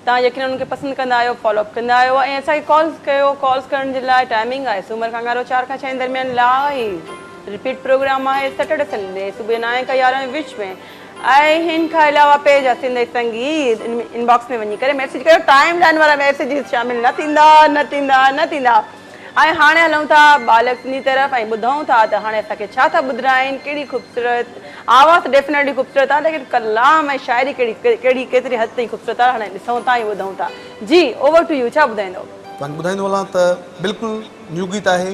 तव्हां यकीनन उनखे पसंदि कंदा आहियो फॉलोअप कंदा आहियो ऐं असांखे कॉल्स कयो कॉल्स करण जे लाइ टाइमिंग आहे सूमर खां 4 खां 6 दरमियान लाइव रिपीट प्रोग्राम आहे सैटरडे संडे सुबुह 9 खां 11 जे विच में ऐं हिन खां अलावा पेज आहे सिंधी संगीत इनबॉक्स में वञी करे मैसेज कयो टाइम लाइन वारा मैसेज शामिल न थींदा ऐं हाणे हलूं था बालक जी तरफ़ ऐं ॿुधूं था त हाणे असांखे छा था ॿुधाइनि कहिड़ी ख़ूबसूरत आवाज़ डेफिनेटली ख़ूबसूरत आहे लेकिन कलाम ऐं शाइरी कहिड़ी केतिरी हद ताईं ख़ूबसूरत आहे हाणे ॾिसूं था ऐं ॿुधूं था जी ओवर टू यू छा ॿुधाईंदो तव्हांखे ॿुधाईंदो हलां त बिल्कुलु न्यू गीत आहे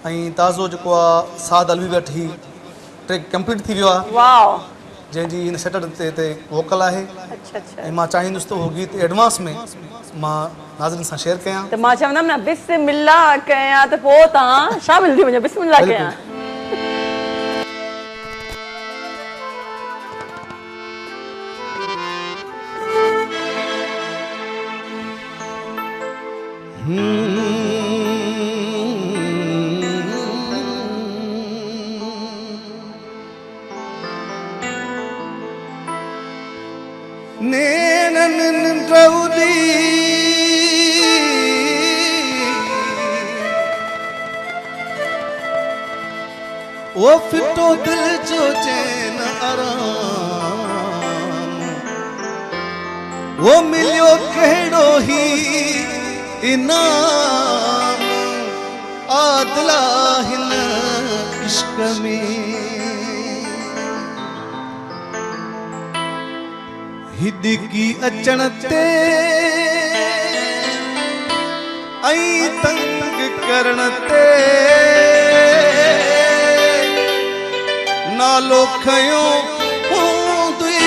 ऐं ताज़ो जेको आहे साद अलवी वटि ही ट्रैक कंप्लीट थी वियो आहे वाओ जंहिंजी हिन सैटरडे ते वोकल आहे अच्छा अच्छा ऐं मां चाहींदुसि त उहो गीत एडवांस में मां नाज़रीन सां शेयर कयां। त मां चवंदमि न बिस्मिल्लाह कयां त पोइ तव्हां शामिल थी वञो, बिस्मिल्लाह कयां। नेनन रौदी वो फिटो दिल जो चैन आराम वो मिलियो कहिड़ो ही इनाम आदला हिन इश्क में हिदकी अचण ते ऐं तंग करण ते नालो खयो हूंदुई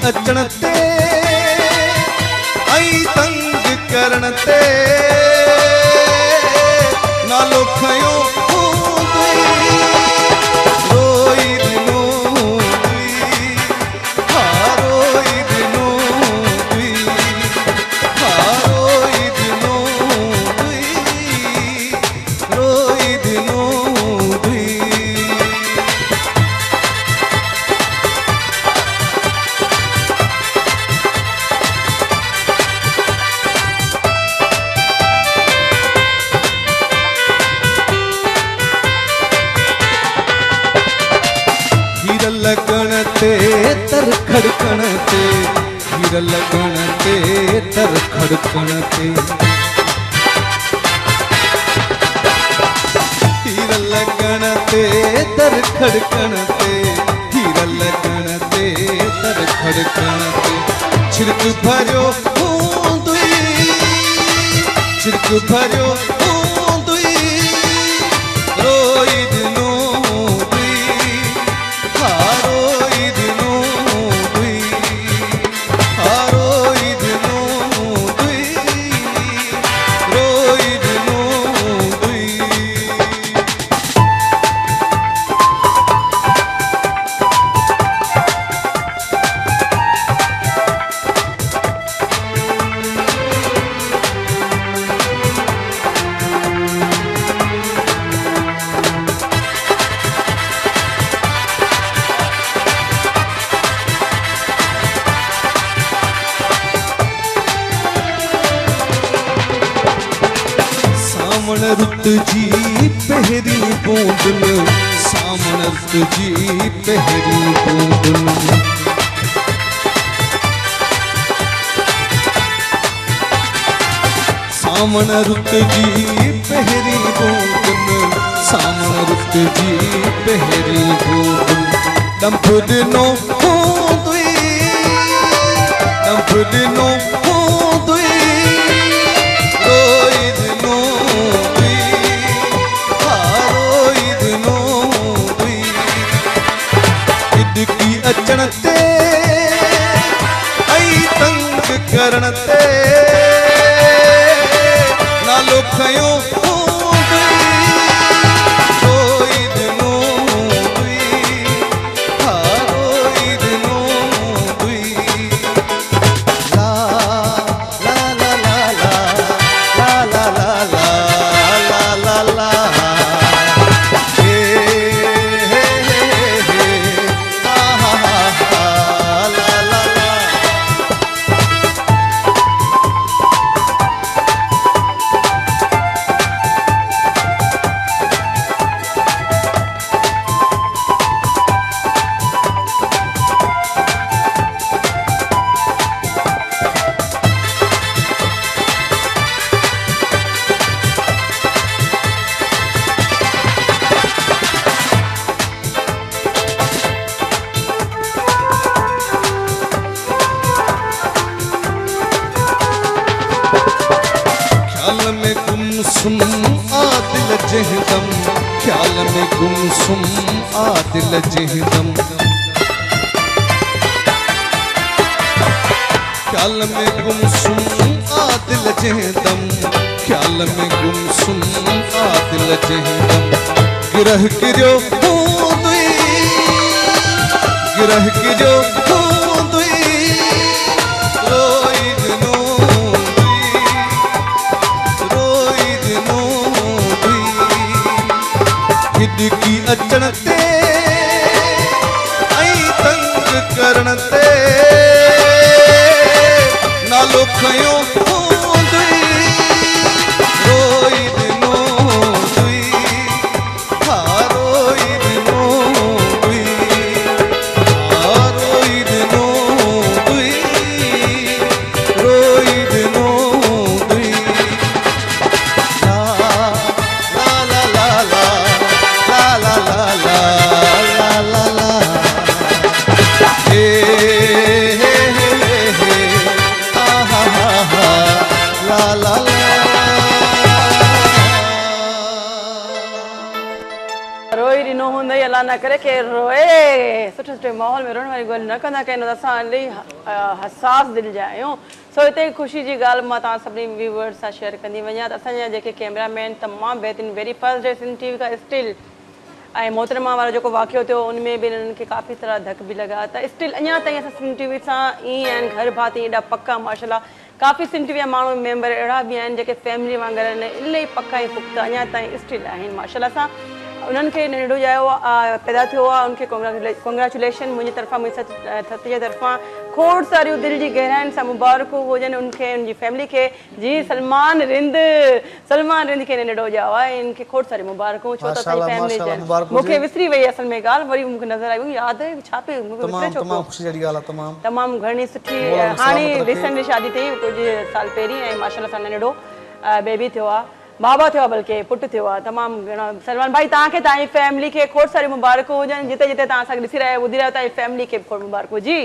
अचण ते ऐं तंग करण ते नालो खयो रोई दिनो रोई दिनो रोई दिनो रोई दिनो लगण ते तर खड़कण ते हीर लगण ते तर खड़कण ते हीर लगण ते तर खड़कण ते हीर लगण ते तर खड़कण ते छिड़क भरियो हूंदुई छिड़क भरियो हूंदुई रोई दिनो रुत जी पहरी बूंदन सामण रुत जी पहरी बूंदन सामण रुत जी पहरी बूंदन सामण रुत जी पहरी बूंदन डंफ दिनो हूंदुई डंफ दिनो हूंदुई रोई दिनो अचण ते ऐं तंग करण ते नालो खयो रोई दिनो रोई दिनो ला जहदम ख्याल में गुमसुम आ दिल जहदम ख्याल में गुमसुम आ दिल जहदम ख्याल में गुमसुम आ दिल जहदम गिरह गिरो दुई गिरह गिरो दुई रोई दिनो रोई दिनो दुई हिदकी अचण ते ऐं तंग करण ते नालो खयो दुई रोई दिनो दुई हा रोई दिनो दुई हा रोई दिनो दुई रोई दिनो दुई ला ला ला ला ला ला ला ला ला ला ला हे हे हे हे आहा हा हा ला ला ला रोई ॾिनो हूंदई अलाह न करे के रोए सुठे सुठे माहौल में रोअण वारी ॻाल्हि न कंदा कयूं असां इलाही हसास दिलि जा आहियूं सो हिते ख़ुशी जी ॻाल्हि मां तव्हां सभिनी व्यूवर्स सां शेयर कंदी वञा त असांजा जेके कैमरामैन तमामु बहितरीनु very first day Sindh TV खां स्टिल ऐं मोहतरमा वारो जेको वाक़ियो थियो उनमें बि हिननि खे काफ़ी तरह धक बि लॻा त स्टिल अञा ताईं असां सिंध टीवी सां ईअं आहिनि घर भाती एॾा पका माशाल्लाह काफ़ी सिंध टीवी जा माण्हू मेंबर अहिड़ा बि आहिनि जेके फैमिली वांगुरु आहिनि इलाही पका ऐं पुख़्ता अञा ताईं स्टिल आहिनि माशाल्लाह सां उन्हनि खे नंढो ॼायो पैदा थियो आहे उनखे कॉन्ग्रेचुलेशन मुंहिंजी तरफ़ां मुंहिंजी सत जे तरफ़ां खोड़ सारियूं दिलि जी गहराइनि सां मुबारकूं हुजनि उनखे उनजी फैमिली खे जी सलमान रिंद खे नंढो ॼायो आहे इनखे खोड़ सारी मुबारकूं छो त असांजी फैमिली मूंखे विसरी वई असल में ॻाल्हि वरी मूंखे नज़र आई यादि छा पे तमामु घणी सुठी हाणे रिसेंटली शादी थी कुझु साल पहिरीं ऐं माशाल्लाह सां नंढो बेबी थियो आहे बाबा थियो आहे बल्कि पुटु थियो आहे तमामु घणो सलमान भाई तव्हांखे तव्हांजी फैमिली खे खोड़ सारी मुबारकूं हुजनि जिते जिते तव्हां असांखे ॾिसी रहिया ॿुधी रहिया तव्हांजी फैमिली खे खोड़ मुबारकूं जी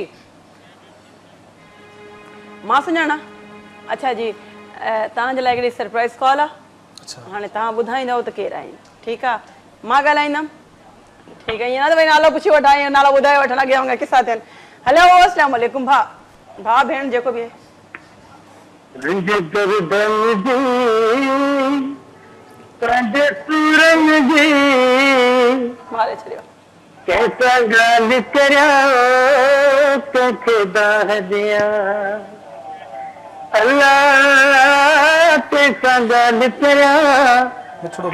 मां सुञाणा अच्छा जी तव्हांजे लाइ हिकिड़ी सरप्राइज़ कॉल आहे हाणे तव्हां ॿुधाईंदव त केरु आहिनि ठीकु आहे मां ॻाल्हाईंदमि ठीकु आहे ईअं न त भई नालो पुछी वठां या नालो ॿुधाए वठणु अॻियां वांगुरु किसा थियनि हलो अस्सलाम वालेकुम भाउ भेण जेको बि आहे मारे छॾियो कैसा गाल करा दाह दिया अल्लाह कैसा गाल करा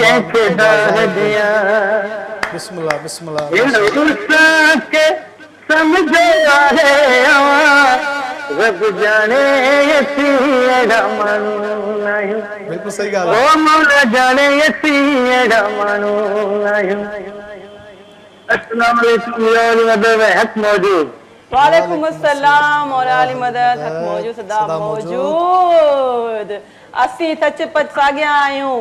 कैसे दाह दिया बिस्मिल्लाह बिस्मिल्लाह के समझो है रब जाने यसी एड़ा मानू नहीं बिल्कुल सही ॻाल्हि ओ मौला जाने यसी एड़ा मानू नहीं अस्सलाम वालेकुम या मदद हक मौजूद वालेकुम अस्सलाम और आली मदद हक मौजूद सदा मौजूद असी सच पच साॻिया आहियूं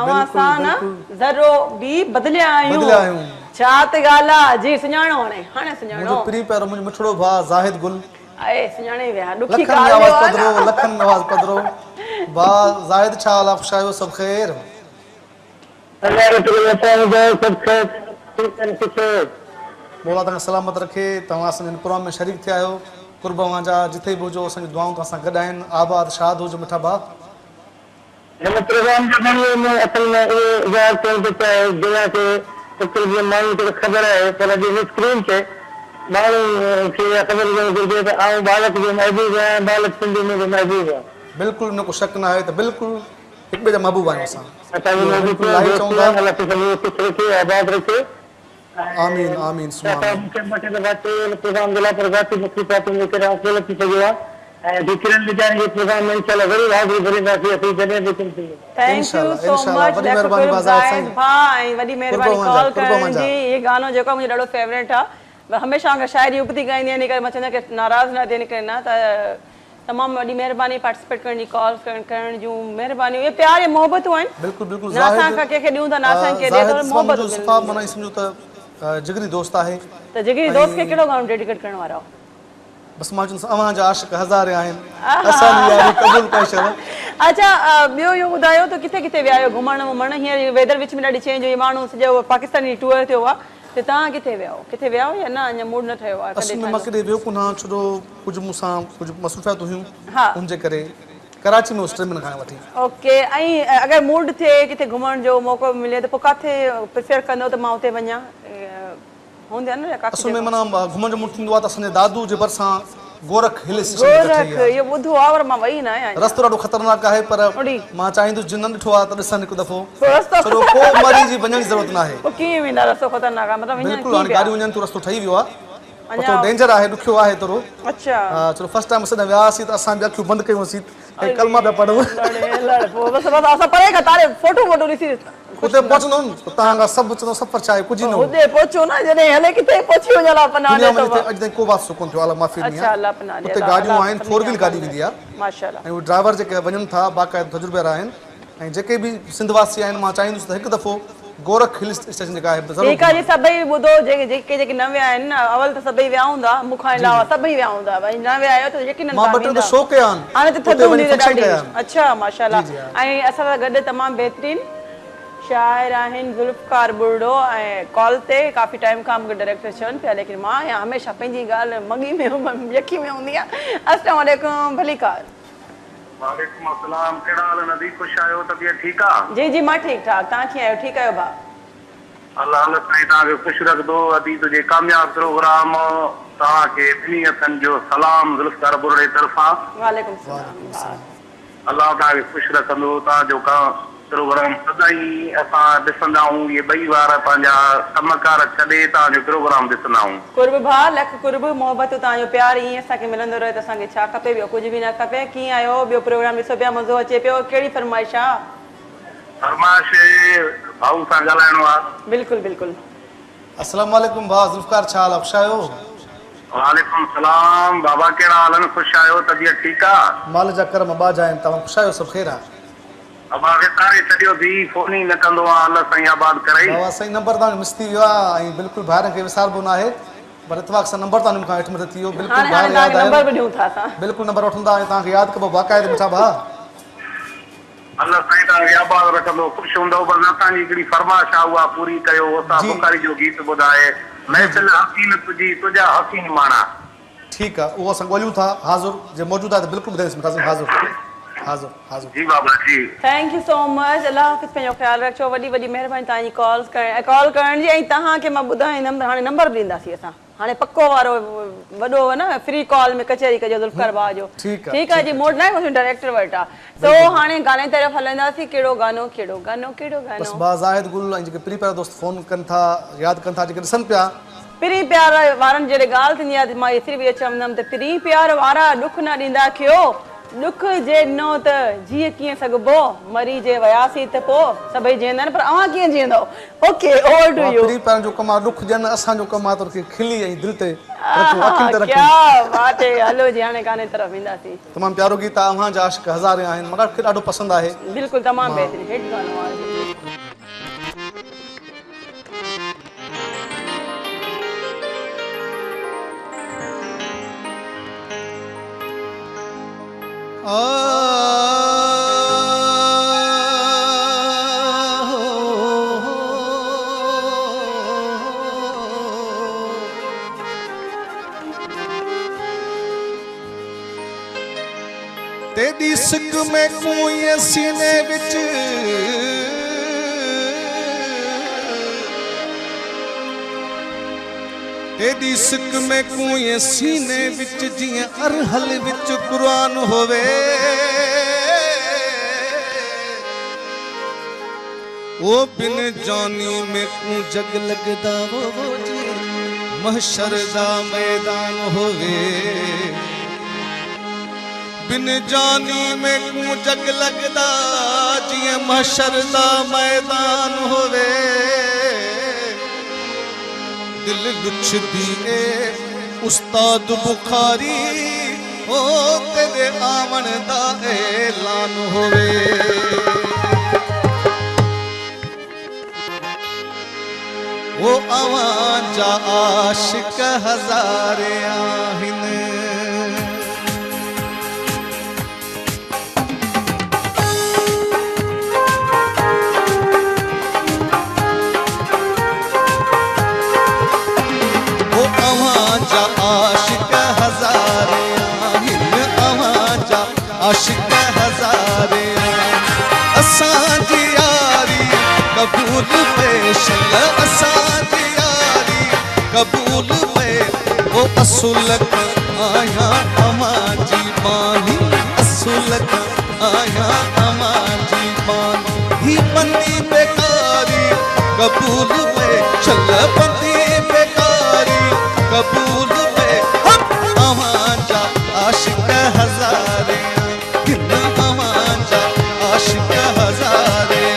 अवां सां न ज़रो बि बदिलिया आहियूं छा त ॻाल्हि आहे जी सुञाणो हाणे सुञाणो प्री पहिरों मुंहिंजो मिठड़ो भाउ ज़ाहिद गुल आहे सुञाणे विया ॾुखी लखन आवाज़ पधरो लखन आवाज़ पधरो भाउ ज़ाहिद छा हाल आहे ख़ुशायो सभु ख़ैर अल्लाह सब खैर मौला तव्हांखे सलामत रखे तव्हां असांजे प्रोग्राम में शरीक थिया आहियो कुर्ब वांजा जिथे बि हुजो असांजी दुआऊं तव्हां सां गॾु आहिनि आबाद शाद हुजो मिठा भाउ हिन प्रोग्राम जे बारे में असल में ज़ाहिर करण थो चाहे दुआ खे तकरीबन माण्हुनि खे ख़बर आहे पर अॼु स्क्रीन ते माण्हुनि खे ख़बर हुजणु घुरिजे त आउं बालक जो महबूब आहियां बालक सिंधी मुंहिंजो महबूब आहे बिल्कुलु हुन को शक न आहे त बिल्कुलु हिक ॿिए जा महबूब आहियूं असां असांजो महबूब अलाह ख़ुशि रखे आबाद रखे आमीन आमीन प्रोग्राम जे लाइ पर ज़ाती मुख़्तलिफ़ातुनि जे करे अफ़ज़ल थी सघियो आहे ऐं किरण वीचारनि जे प्रोग्राम में इंशाअल्लाह वरी हाज़िरी भरींदासीं असीं जॾहिं बि कमु थींदो thank you so much Zahid भाउ ऐं वॾी महिरबानी कॉल करण जी ये गानो जेको मुंहिंजो ॾाढो फेवरेट आहे हमेशह वांगुरु शाइरी उबती गाईंदी आहियां इन करे मां चवंदा की नाराज़ न थिए करे न त तमामु वॾी महिरबानी पार्टिसिपेट करण जी कॉल करण जूं महिरबानियूं इहे प्यार ऐं मोहबतूं आहिनि बिल्कुलु बिल्कुलु न असां कंहिंखे ॾियूं था न असां कंहिंखे ॾिए थो मोहबत माना सम्झो त जिगरी दोस्त आहे त जिगरी दोस्त खे कहिड़ो गानो डेडिकेट करण वारो बस मां चवंदुसि अव्हांजा आशिक़ हज़ारे आहिनि असांजी यारी क़बूल करे छॾो। अच्छा ॿियो इहो ॿुधायो त किथे किथे विया आहियो घुमण वुमण? हींअर वेदर विच में ॾाढी चेंज हुई, माण्हू सॼो पाकिस्तानी टूर थियो आहे, त तव्हां किथे विया हो? किथे विया हो या न अञा मूड न ठहियो आहे? असल में मां किथे वियो कोन आहियां, छो कुझु मूंसां कुझु मसरूफ़ियात हुयूं, हा उनजे करे कराची में 3 महीना खां वठी। ओके, ऐं अगरि मूड थिए किथे घुमण जो मौक़ो मिले त पोइ किथे प्रिफर कंदो त मां उते वञा? हूंदा न असल में माना घुमण जो मूड थींदो आहे त असांजे दादू जे भरिसां गोरख हिल स्टेशन गोरख, इहो ॿुधो आहे पर मां वई न आहियां। रस्तो ॾाढो ख़तरनाक आहे पर ओड़ी मां चाहींदुसि जिन न ॾिठो आहे त ॾिसनि हिकु दफ़ो, रस्तो छो को मरीज़ जी वञण जी ज़रूरत न आहे। पोइ कीअं वेंदा? रस्तो ख़तरनाक आहे मतिलबु बिल्कुलु, हाणे गाॾियूं वञनि थियूं, रस्तो ठही वियो आहे, थोरो डेंजर आहे, ॾुखियो आहे थोरो। अच्छा हा, चलो फर्स्ट टाइम असां वियासीं त असां बि अखियूं बंदि कयूंसीं ऐं कलमा पिया पढ़ूं। असां परे खां तारे फोटो वोटो ॾिसी उते पहुचंदो न तव्हां सभु चवंदो सफ़र छा आहे, कुझु न हुते पहुचो न, जॾहिं हले किथे पहुची वञो अलाह पनाह ॾे तो। अॼु ताईं को वाक़िओ कोन थियो, अलाह माफ़ी ॾिनी अच्छा अलाह पनाह ॾे। उते गाॾियूं आहिनि, 4 व्हील गाॾी वेंदी आहे माशाअल्लाह, ऐं उहे ड्राइवर जेके वञनि था बाक़ाइदा तजुर्बेदार आहिनि, ऐं जेके बि सिंधवासी आहिनि मां चाहींदुसि त हिकु दफ़ो गोरख हिल स्टेशन जेका आहे ज़रूरु। ठीकु आहे जी, सभई ॿुधो, जेके न विया आहिनि न, अवल त सभई विया हूंदा, मूंखां अलावा सभई विया हूंदा, भई न विया आहियो त यकीनन मां ॿ टे शो कया आहिनि, हाणे त थधि हूंदी त ॾाढी। कया। अच्छा माशाअल्लाह। ऐं असां सां गॾु तमामु बहितरीनु शाइर आहिनि ज़ुल्फ़कार बुर्डो, ऐं कॉल ते काफ़ी टाइम खां मूंखे डायरेक्टर चवनि पिया, लेकिन मां हमेशह पंहिंजी ॻाल्हि मगी में यकी में हूंदी आहे। अस्सलाम वालेकुम भलीकार। वालेकुम अस्सलाम, कहिड़ा हाल नदी? ख़ुशि आहियो? तबियत ठीकु आहे? जी जी मां ठीकु ठाक, तव्हां कीअं आहियो? ठीकु आहियो भाउ? अल्लाह साईं तव्हांखे ख़ुशि रखंदो। अदी तुंहिंजे कामयाब प्रोग्राम तव्हांखे ॿिन्ही हथनि जो सलाम ज़ुल्फ़कार बुर्डे तरफ़ां। वालेकुम सलाम। अल्लाह तव्हांखे ख़ुशि रखंदो। तव्हांजो प्रोग्राम सदाईं असां ॾिसंदा आहियूं, इहे ॿई वार पंहिंजा कमकार छॾे तव्हांजो प्रोग्राम ॾिसंदा आहियूं। कुर्ब भाउ, लख कुर्ब, मोहबत, तव्हांजो प्यार ईअं असांखे मिलंदो रहे त असांखे छा खपे, ॿियो कुझु बि न खपे। कीअं आहियो? ॿियो प्रोग्राम ॾिसो पिया, मज़ो अचे पियो? कहिड़ी फरमाइश आहे? फरमाइश भाऊ सां ॻाल्हाइणो आहे। बिल्कुलु बिल्कुलु। अस्सलाम वालेकुम भाउ ज़ुल्फ़कार, छा हाल? ख़ुशि आहियो? वालेकुम सलाम बाबा, कहिड़ा हाल आहिनि? ख़ुशि आहियो? तबियत ठीकु आहे? माल जा करम बाजा आहिनि, तव्हां ख़ुशि आहियो? सभु ख़ैर आहे? बाबा विसारे छॾियो थी, फोन ई न कंदो आहे, अल्लाह साईं आबाद करे। बाबा साईं नंबर तव्हांजो मिस थी वियो आहे, ऐं बिल्कुलु भाइरनि खे विसारबो न आहे, पर इतफ़ाक़ सां नंबर तव्हां मूंखां हेठि मथे थी वियो। बिल्कुलु भाउ यादि आहे, बिल्कुलु नंबर वठंदा ऐं तव्हांखे यादि कबो बाक़ाइदे मिठा भाउ। अल्लाह साईं तव्हांखे आबाद रखंदो, ख़ुशि हूंदो। बसि असांजी हिकिड़ी फरमाइश आहे उहा पूरी कयो। असां बुखारी जो गीत ॿुधाए, महफ़िल हसीन तुंहिंजी तुंहिंजा हसीन माणा। ठीकु आहे, उहो असां ॻोल्हियूं था, हाज़ुर जे मौजूदु आहे त बिल्कुलु ॿुधाईंदासीं। हाज़ुर हाज़ुर हाज़ुर जी बाबा जी। Thank you so much. अल्लाह हाफ़िज़, पंहिंजो ख़्यालु रखो। वॾी वॾी महिरबानी तव्हांजी कॉल करण जी। ऐं तव्हांखे मां ॿुधाईंदमि, हाणे नंबर बि ॾींदासीं असां, हाणे पको वारो वॾो न फ्री कॉल में कचहरी कजो ज़ुल्फ़कार भाउ जो। ठीकु आहे जी, मोड न आहे, डायरेक्टर वटि आहे। सो हाणे गाने तरफ़ हलंदासीं। कहिड़ो गानो? कहिड़ो गानो? कहिड़ो गानो? बस बा ज़ाहिद गुल ऐं जेके प्री प्यारा दोस्त फोन कनि था, यादि कनि था, जेके ॾिसनि पिया, प्री प्यार वारनि जॾहिं ॻाल्हि थींदी आहे त मां एतिरी बि चवंदमि त प्री प्यार वारा ॾुख न ॾींदा खियो, ॾुख जे ॾिनो त जीअं कीअं सघिबो, मरी जे वयासीं त पोइ सभई जीअंदा आहिनि, पर अव्हां कीअं जीअंदव? Okay, over to you. प्री प्यारनि जो कमु आहे, ॾुख ॾियनि असांजो कमु आहे, त खिली ऐं दिलि ते क्या बात है। हलो जी, हाणे गाने तरफ़ ईंदासीं। तमामु प्यारो गीत आहे, अव्हांजा आशिक़ हज़ारे आहिनि, मूंखे ॾाढो पसंदि आहे। बिल्कुलु तमामु बहितरीनु हिट गानो आहे। तेरी सिक में कुएं सीने विच तेरी सिक में कुएं सीने विच जियां अरहल विच कुरान होवे, ओ बिन जानी में को जग लगदा वो जी महशर दा मैदान होवे, बिन जानी में को जग लगदा जियां महशर दा मैदान होवे, दिल लुछदी ए उस्ताद बुखारी, ओ तेरे आवन दा ऐलान होवे, ओ अवां जा आशिक हज़ारे आहिनि। शल असांजी यारी कबूल पे ओ असुलक आया अमांजी बानी असुलक आया अमांजी बानी ही बंदी बेकारी कबूल पे चल बंदी बेकारी कबूल पे हम अमांजा आशिक हजारे किन अमांजा आशिक हजारे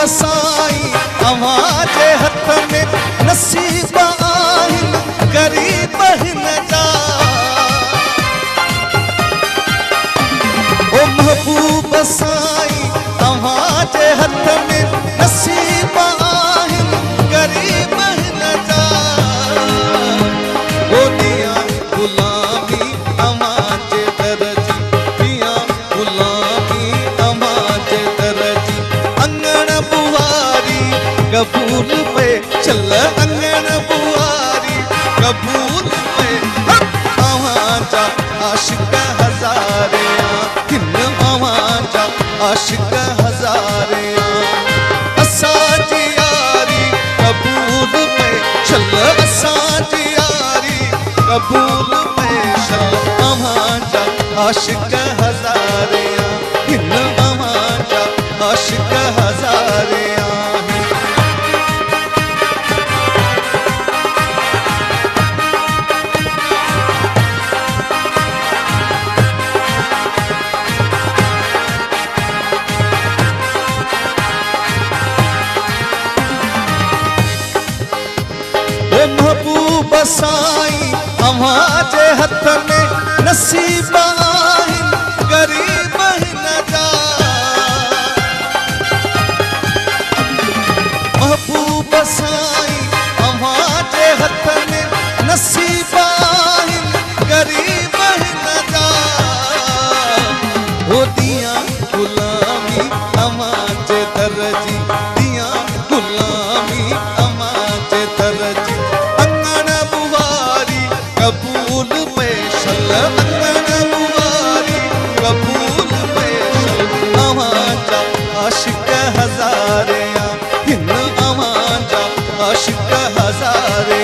साई अवाजे हथ में नसीब आहिन गरीब हिन जा ओ महबूब साई अवाजे हथ में नसीब आहिन गरीब हिन जा ओ दिया गुलामी अवाजे दरजी दिया गुलामी अवाजे दरजी कबूल पे चल अंगन बुआरी कबूल पे आवाजा आशिक हजारे किन आवाजा आशिक हजारे असांजी यारी कबूल पे चल असांजी यारी कबूल पे चल आवाजा आशिक हजारे किन आवाजा आशिक हजारे साई अवाजे हथ में नसीब आहिन गरीब हिन जा महबूब साई अवाजे हथ में नसीब आहिन गरीब हिन जा ओ दिया गुलामी अवाजे दरजी दिया गुलामी अवाजे दरजी कबूल पे शल अंगन बुआरी कबूल पे शल अवाजा आशिक हजारे हिन अवाजा आशिक हजारे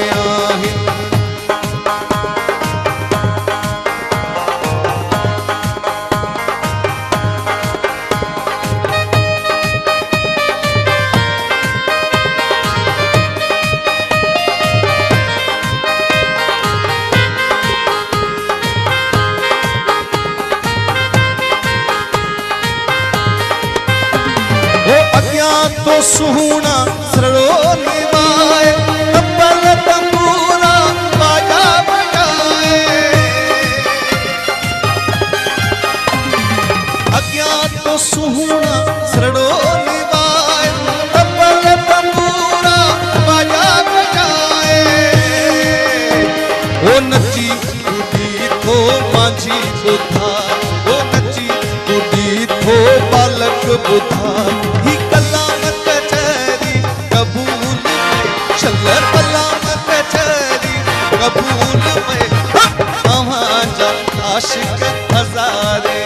तो सुहना सरलो निभाए तब्बल तंबूरा बाजा बजाए अज्ञात तो सुहना सरलो निभाए तब्बल तंबूरा बाजा बजाए ओ नची कुदी थो माझी बुधा ओ नची कुदी थो बालक बुधा ही कबूल पे अवाजा आशिक हजारे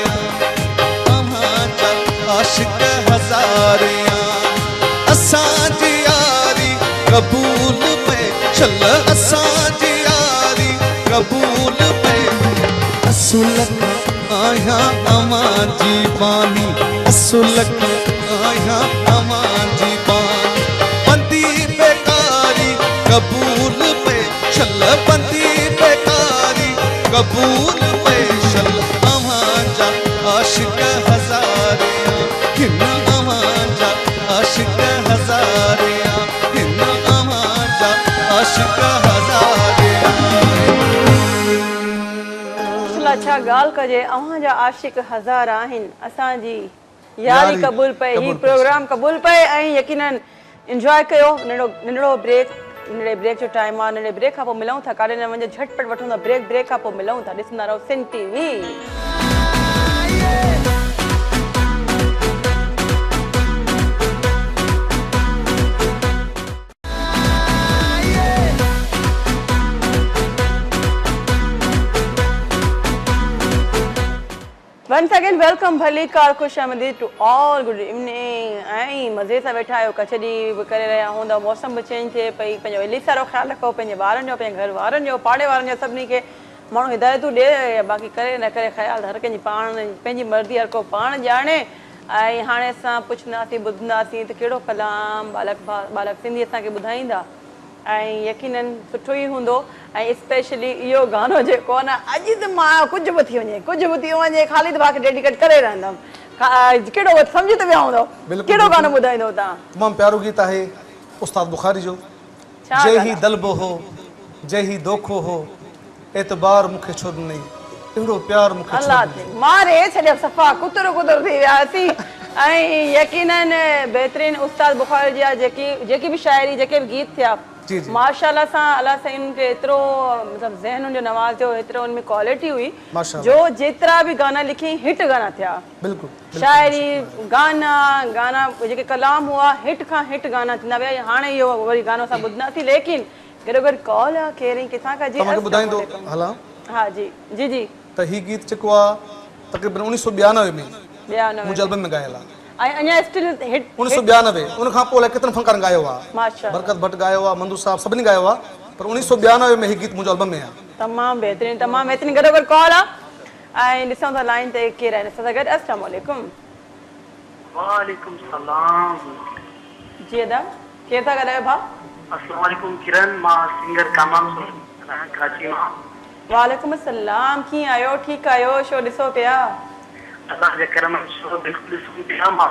अवाजा आशिक हजारे असांजी यारी कबूल पे चल असांजी यारी कबूल पे असुलक आया अवांजी बानी असुलक आया अवांजी बानी बंदी बेकारी कबूल पे चल बंदी बेकारी कबूल पे चल अवांजा आशिक हजारे किन अवांजा आशिक हजारे किन अवांजा आशिक हजारे अच्छा गाल कजे अवां जा आशिक हज़ार आहिनि असांजी यारी क़बूल पए ही प्रोग्राम क़बूल पए ऐं यकीनन एंजॉय कयो नंढड़ो ब्रेक जो टाइम आहे नंढड़े ब्रेक खां पोइ मिलूं था काॾे न वञे झटपट वठूं था ब्रेक खां पोइ मिलूं था ॾिसंदा रहो Sindh TV Once again, welcome भली कार खुश आमदीद to all good evening ऐं मज़े सां वेठा आहियो कचड़ी बि करे रहिया हूंदा मौसम बि चेंज थिए पई पंहिंजो एली सारो ख़्यालु रखो पंहिंजे ॿारनि जो पंहिंजे घर वारनि जो पाड़े वारनि जो सभिनी खे माण्हू हिदायतूं ॾिए बाक़ी करे न करे ख़्यालु हर कंहिंजी पाण पंहिंजी मर्ज़ी हर को पाण ॼाणे ऐं हाणे असां पुछंदासीं ॿुधंदासीं त कहिड़ो कलाम बालक सिंधी असांखे ॿुधाईंदा ऐं यकीनन सुठो ई हूंदो ऐं स्पेशली इहो गानो जेको आहे न अॼु त मां कुझु बि थी वञे ख़ाली त मूंखे डेडिकेट करे रहंदमि कहिड़ो सम्झी त विया हूंदो कहिड़ो गानो ॿुधाईंदो तव्हां तमामु प्यारो गीत आहे उस्ताद बुखारी जो जय ही दलबो हो जय ही दोखो हो एतबार मूंखे छो ॾिनई अहिड़ो प्यार मूंखे अलाह मारे छॾियो सफ़ा कुतर थी वियासीं ऐं यकीनन बहितरीन उस्ताद बुखारी जा जेकी बि शाइरी जेके बि गीत थिया माशाअल्लाह सां अल्लाह साईं खे एतिरो मतिलबु ज़हन जो नवाज़ जो एतिरो हुन में क्वालिटी हुई जो जेतिरा बि गाना लिखी हिट गाना थिया बिल्कुलु शाइरी गाना जेके कलाम हुआ हिट खां हिट गाना थींदा विया हाणे इहो वरी गानो असां ॿुधंदासीं लेकिन गॾो गॾु कॉल आहे केरु किथां खां जी ॿुधाईंदो हला हा जी जी जी त ही गीत जेको आहे तक़रीबन 1992 में मुंहिंजे एल्बम में ॻायल आहे ऐं अञा स्टिल हिट 1992 उन खां पोइ केतिरनि फनकारनि ॻायो आहे माशाअल्लाह बरकत भट्ट ॻायो आहे मंदू साहब सभिनी ॻायो आहे पर 1992 में ही गीत मुंहिंजे एल्बम में आहे तमामु बहितरीन गॾो गॾु कॉल आहे ऐं ॾिसूं था लाइन ते केरु आहिनि असां सां गॾु अस्सलाम वालेकुम वालेकुम सलाम जी अदा केरु था ॻाल्हायो भाउ अस्सलाम वालेकुम किरण मां सिंगर कामाम कराची मां वालेकुम अस्सलाम कीअं आहियो ठीकु आहियो शो ॾिसो पिया अल्लाह जे करम शो बिल्कुलु ॾिसूं पिया मां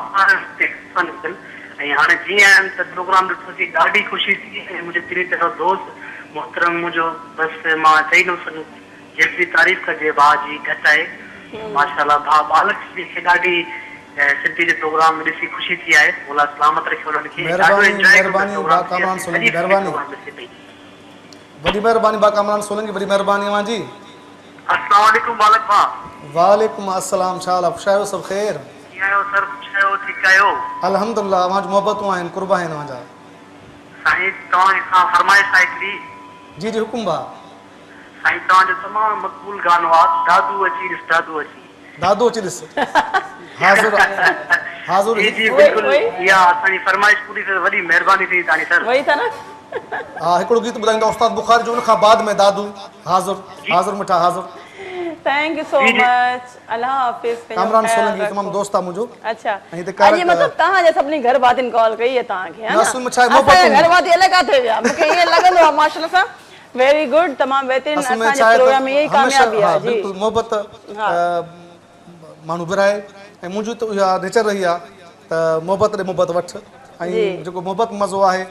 ऐं हाणे जीअं आहिनि त प्रोग्राम ॾिठोसीं ॾाढी ख़ुशी थी ऐं मुंहिंजे तिरी तरह दोस्त मोहतरम मुंहिंजो बसि मां चई न सघूं जेतिरी तारीफ़ कजे भाउ जी घटि आहे माशाअल्लाह भाउ बालक खे ॾाढी सिंधी जे प्रोग्राम में ॾिसी ख़ुशी थी आहे मोला सलामत रखे हुननि खे वॾी महिरबानी बा कामरान सोलंकी वॾी महिरबानी अवां जी अस्सलाम वालेकुम बालक भाउ वालेकुम अस्सलाम शाल अफ़शायो सभु ख़ैर कीअं आहियो सर पुछायो ठीकु आहियो अल्हम्दुलिल्लाह अवां जी मोहबतूं आहिनि कुर्बा आहिनि अवां जा साईं तव्हां खां फरमाइश आहे हिकिड़ी जी जी हुकुम भा साईं तव्हांजो तमामु मक़बूल गानो आहे दादू अची ॾिस दादू अची ॾिस हाज़ुर जी जी बिल्कुलु इहा असांजी फरमाइश पूरी करे वॾी महिरबानी थी तव्हांजी सर वही था न हा हिकिड़ो गीत ॿुधाईंदा उस्ताद बुखारी जो उन खां बाद में दादू हाज़ुर मिठा हाज़ुर थैंक यू सो मच अल्लाह हाफ़िज़ कामरान सोलंकी तमामु दोस्त आहे मुंहिंजो अच्छा अॼु मतिलबु तव्हांजे सभिनी घर वातियुनि कॉल कई आहे तव्हांखे हा न छा आहे मोहबत घर वाती अलाए किथे विया मूंखे ईअं लॻंदो आहे माशाअल्लाह सां वेरी गुड तमामु बहितरीन असांजे प्रोग्राम में इहा ई कामयाबी आहे जी बिल्कुलु मोहबत माण्हू विराए ऐं मुंहिंजी त इहा नेचर रही आहे त मोहबत ॾे मोहबत वठ ऐं जेको मोहबत मज़ो आहे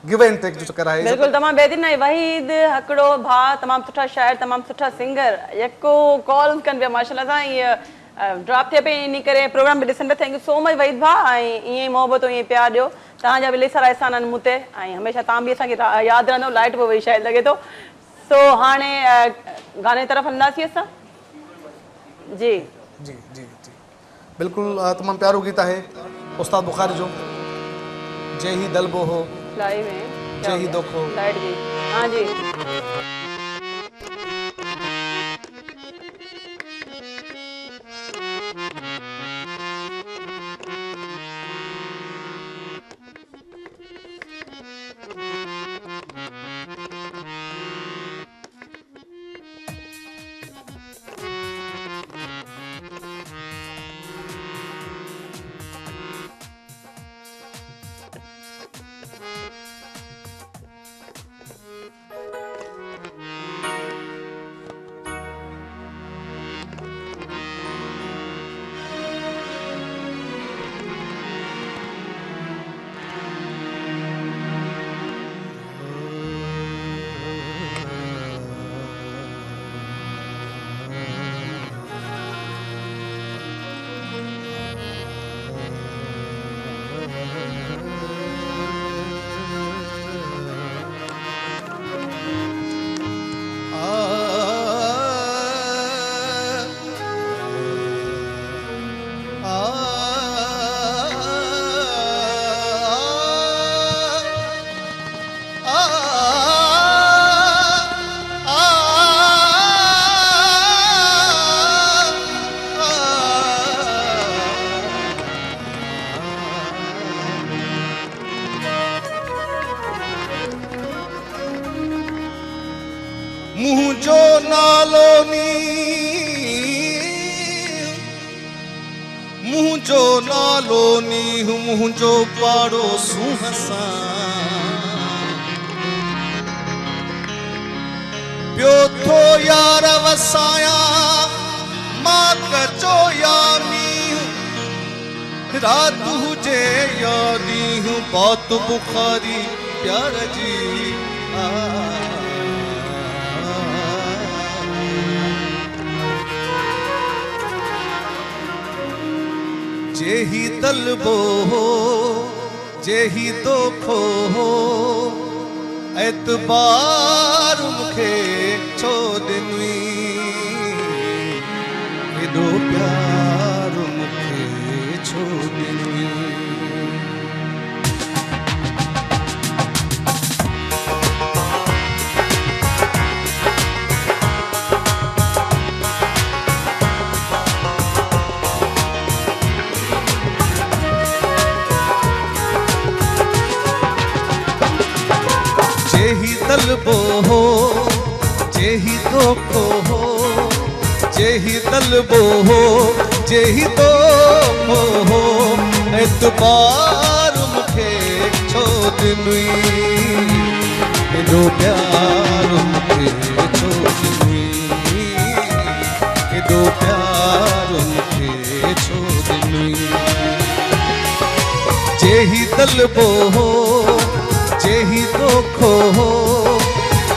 गिव एंड टेक जो चक्कर आहे बिल्कुलु तमामु बहितरीन आहे वहीद हिकिड़ो भाउ तमामु सुठा शाइर तमामु सुठा सिंगर जेको कॉल कनि पिया माशाअल्लाह सां ईअं ड्रॉप थिए पई इन करे प्रोग्राम बि ॾिसनि पिया thank you so much Waheed भाउ ऐं ईअं ई मोहबतूं ईअं प्यार ॾियो तव्हांजा बि सारा एहसान आहिनि मूं ते ऐं हमेशह तव्हां बि असांखे यादि रहंदो लाइट बि वई शायदि लॻे थो सो हाणे गाने तरफ़ हलंदासीं असां जी जी जी जी बिल्कुलु तमामु प्यारो गीत आहे उस्ताद बुखारी जो जय ही दलबो हो लाइव में जय ही दोखो लाइट जी हाँ जी तुंहिंजो नालो नीहु मुंहिंजो पाड़ोसूं हसां ॿियो थो यार वसाया मां कचो या मींहुं रात हुजे या ॾींहुं बात बुखारी प्यार जी जेही तलबो हो जेही दोखो हो एतबार मुखे छो ॾिनी एॾो प्यार मुखे छो ॾिनी जेही तलबो हो जेही दोखो हो जेही तलबो हो जेही दोखो हो एतबार मुखे छो ॾिनी एॾो प्यार मुखे छो ॾिनी एॾो प्यार मुखे छो ॾिनी जेही तलबो हो जेही दोखो हो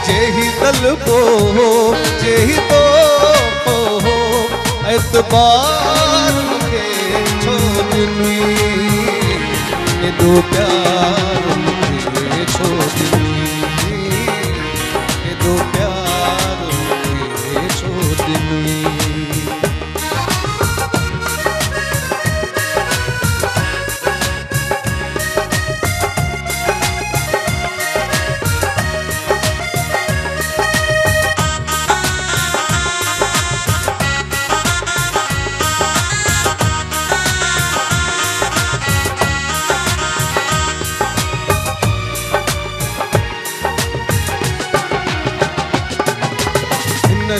जेही तलबो हो जेही दोखो हो एतबार मुखे छो ॾिनी एॾो प्यार मुखे छो ॾिनी एॾो प्यार मुखे छो ॾिनी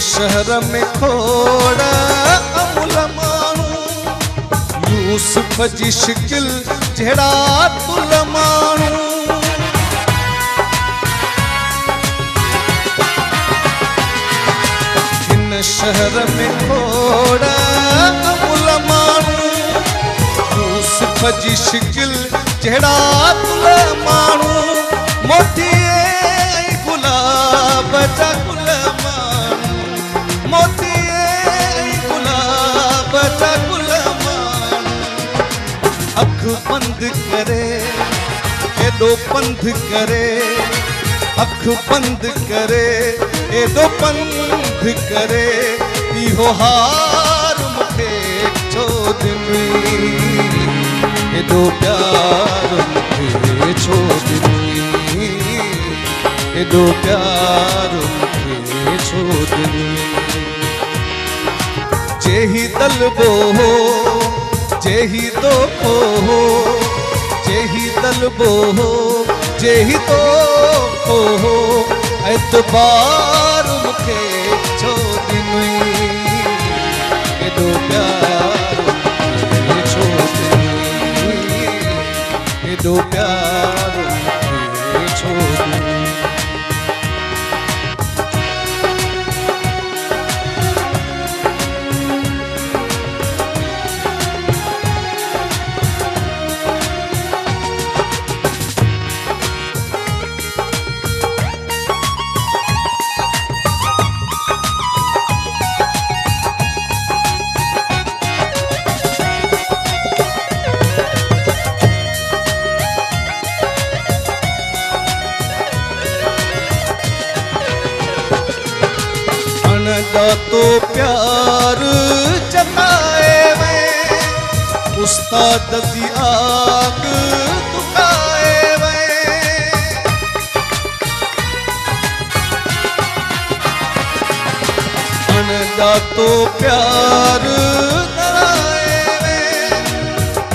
शहर में खोड़ अमुल माण्हू यूसुफ जी शिकिल जहिड़ा तुल माण्हू हिन शहर में खोड़ अमुल माण्हू यूसुफ जी शिकिल जहिड़ा तुल माण्हू मोती गुलाब जा गुल मोती गुलाब जा गुल अख बंद करे एॾो पंध करे अख बंद करे एॾो पंध करे इहो हार मुखे छो ॾिनी एॾो प्यार मुखे छो ॾिनी एॾो प्यार मुखे छो ॾिनी जेही तलबो हो जेही दोखो हो जेही तलबो हो जेही दोखो हो एतबार मुखे छो ॾिनी एॾो प्यार मुखे छो ॾिनी एॾो प्यार मुखे छो ॾिनी तो प्यार जताए वे उस्ताद दी आग दुखाए वे अनजा तो प्यार दराए वे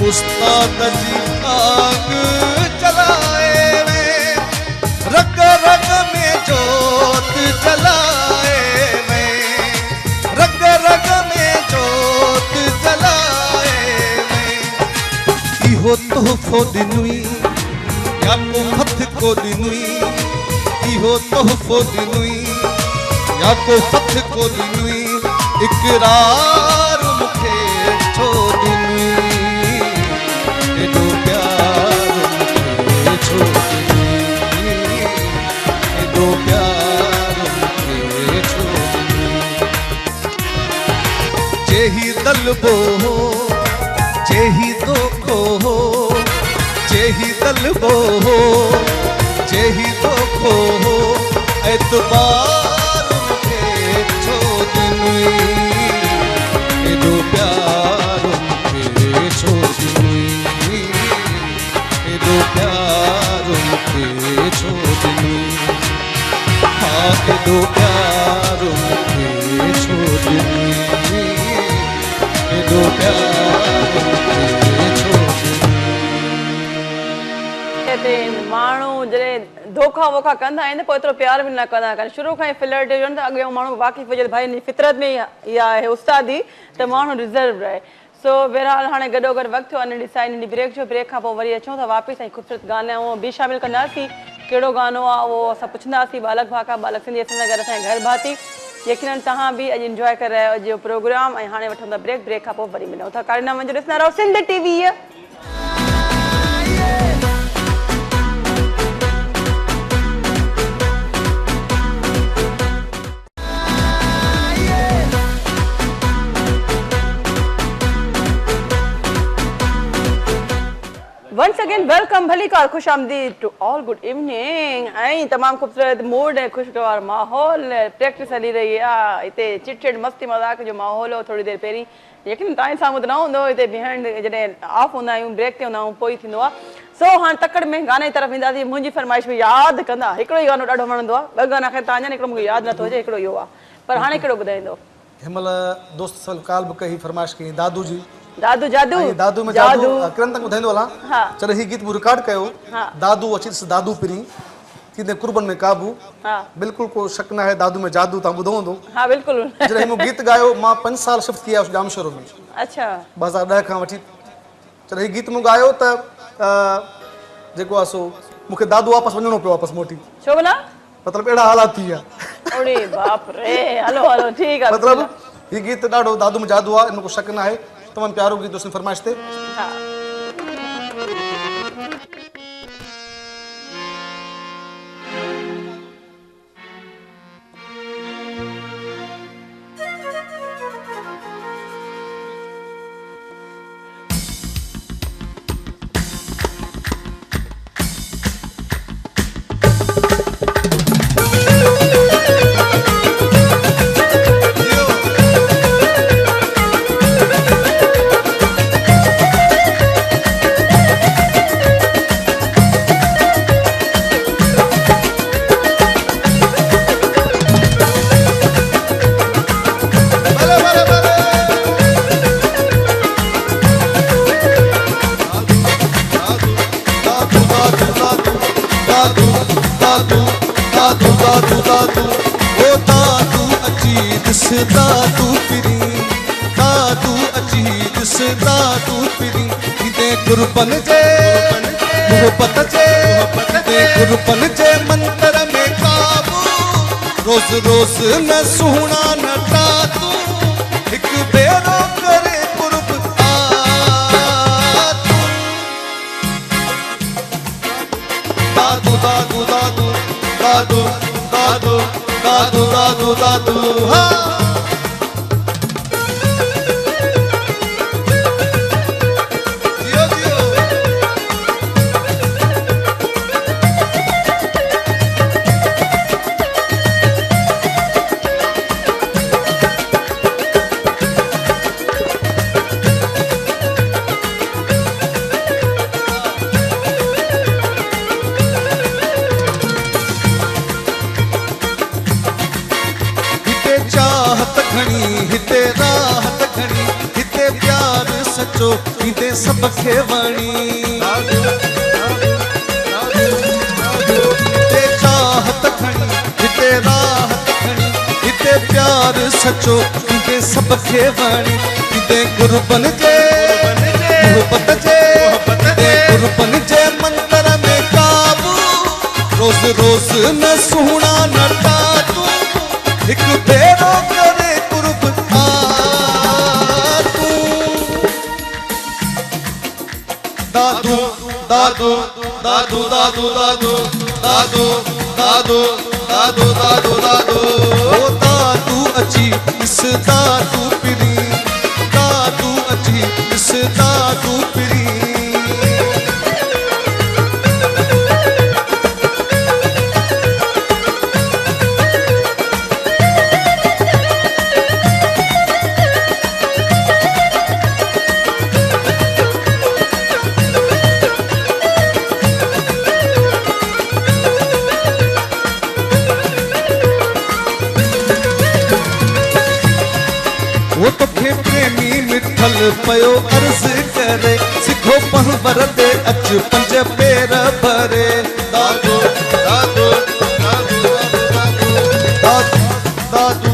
उस्ताद दी आग जलाए वे रग रग में जोत जलाए रग रग में जोत जलाए तोहफ़ो ॾिनुई या को हथ को ॾिनुई इहो तोहफ़ो ॾिनुई या को हथ को ॾिनुई इक़रार मूंखे छो ॾिनुई एॾो प्यार मूंखे छो ॾिनुई एॾो प्यार मूंखे छो ॾिनुई जेही दलबो हो जेही दोखो हो जेही दलबो हो जेही दोखो हो एतबार मूंखे छो ॾिनुई एॾो प्यार मूंखे छो ॾिनुई एॾो प्यार मूंखे छो ॾिनुई हा एॾो प्यार मूंखे छो ॾिनुई एॾो प्यार मूंखे छो माण्हू जॾहिं धोखा वोखा कंदा आहिनि पोइ एतिरो प्यार बि न कंदा आहिनि शुरू खां ई फ्लर्ट हुजनि त अॻियां माण्हू वाक़िफ़ हुजे भाई फितरत में इहा आहे उस्तादी त माण्हू रिज़र्व रहे सो बहरहाल हाणे गॾोगॾु वक़्तु थियो आहे नंढी साई नंढी ब्रेक जो ब्रेक खां पोइ वरी अचूं था वापसि ऐं ख़ूबसूरत गाना ऐं बि शामिलु कंदासीं कहिड़ो गानो आहे उहो असां पुछंदासीं बालक भाका बालक सिंधी असांजा घर असांजे घर भाती यकीनन तव्हां बि अॼु इंजॉय करे रहिया आहियो प्रोग्राम ऐं हाणे वठूं था ब्रेक ब्रेक खां पोइ वरी मिलूं था कारे न वञो ॾिसंदा रहो Sindh TV Once again, welcome भलीकार खुश आमदीद to all good evening ऐं तमामु ख़ूबसूरत मूड ऐं ख़ुशगवार माहौल प्रैक्टिस हली रही आहे हिते चिटचिट मस्ती मज़ाक जो माहौल हो थोरी देरि पहिरीं यकीन तव्हांजे साम्हूं त न हूंदो हिते बिहाइंड जॾहिं ऑफ हूंदा आहियूं ब्रेक ते हूंदा आहियूं पोइ थींदो आहे सो हाणे तकड़ में गाने तरफ़ ईंदासीं मुंहिंजी फरमाइश बि यादि कंदा हिकिड़ो ई गानो ॾाढो वणंदो आहे ॿ गाना ख़ैर तव्हांजा हिकिड़ो मूंखे यादि नथो अचे हिकिड़ो इहो आहे पर हाणे कहिड़ो ॿुधाईंदो हिनमहिल दोस्त सां काल बि कई फरमाइश कई दादू जी दादू जादू दादू में जादू किरण तक ॿुधाईंदो हलां हा चलो ही गीत रिकॉर्ड कयो दादू अची दादू पिरी थींदे कुर्बन में काबू हा बिल्कुल को शक न है दादू में जादू तव्हां ॿुधो हूंदो हा बिल्कुलु जॾहिं मूं गीत गायो मां 5 साल शिफ्ट थी आयुसि जामशोरो में अच्छा 2010 खां वठी चलो ही गीत मूं गायो त जेको आहे सो मूंखे दादू वापसि वञिणो पियो वापसि मोटी छो भला मतिलबु अहिड़ा हालात थी विया अरे बाप रे हलो हलो ठीकु आहे मतिलबु ही गीत ॾाढो दादू में जादू आहे इन को शक न आहे तमामु प्यारो गीत दोस्तनि फरमाइश ते हा कुर्बन जे मोहब्बत जे कुर्बन जे मंतर में काबू रोज रोज न सुहणा न टातू हिक बेरो करे कुर्ब आ दादू दादू दादू दादू दादू दादू दादू दादू हा हिते सब खे वणी हिते चाहत खणी हिते राहत खणी हिते प्यार सचो हिते सब खे वणी हिते कुर्बन जे मोहब्बत जे रोज़ न सुहिणा नटा तूं हिकु भेरो करे कुर्ब आ तूं दादू दादू दादू दादू दादू दादू दादू दादू दादू दादू ओ दादू अची इस दादू पिरी दादू अची इस दादू पिरी वो तोखे प्रेमी मिठल पयो अर्ज़ करे सिखो पहवर दे अच पंज पेर भरे दादू दादू दादू दादू दादू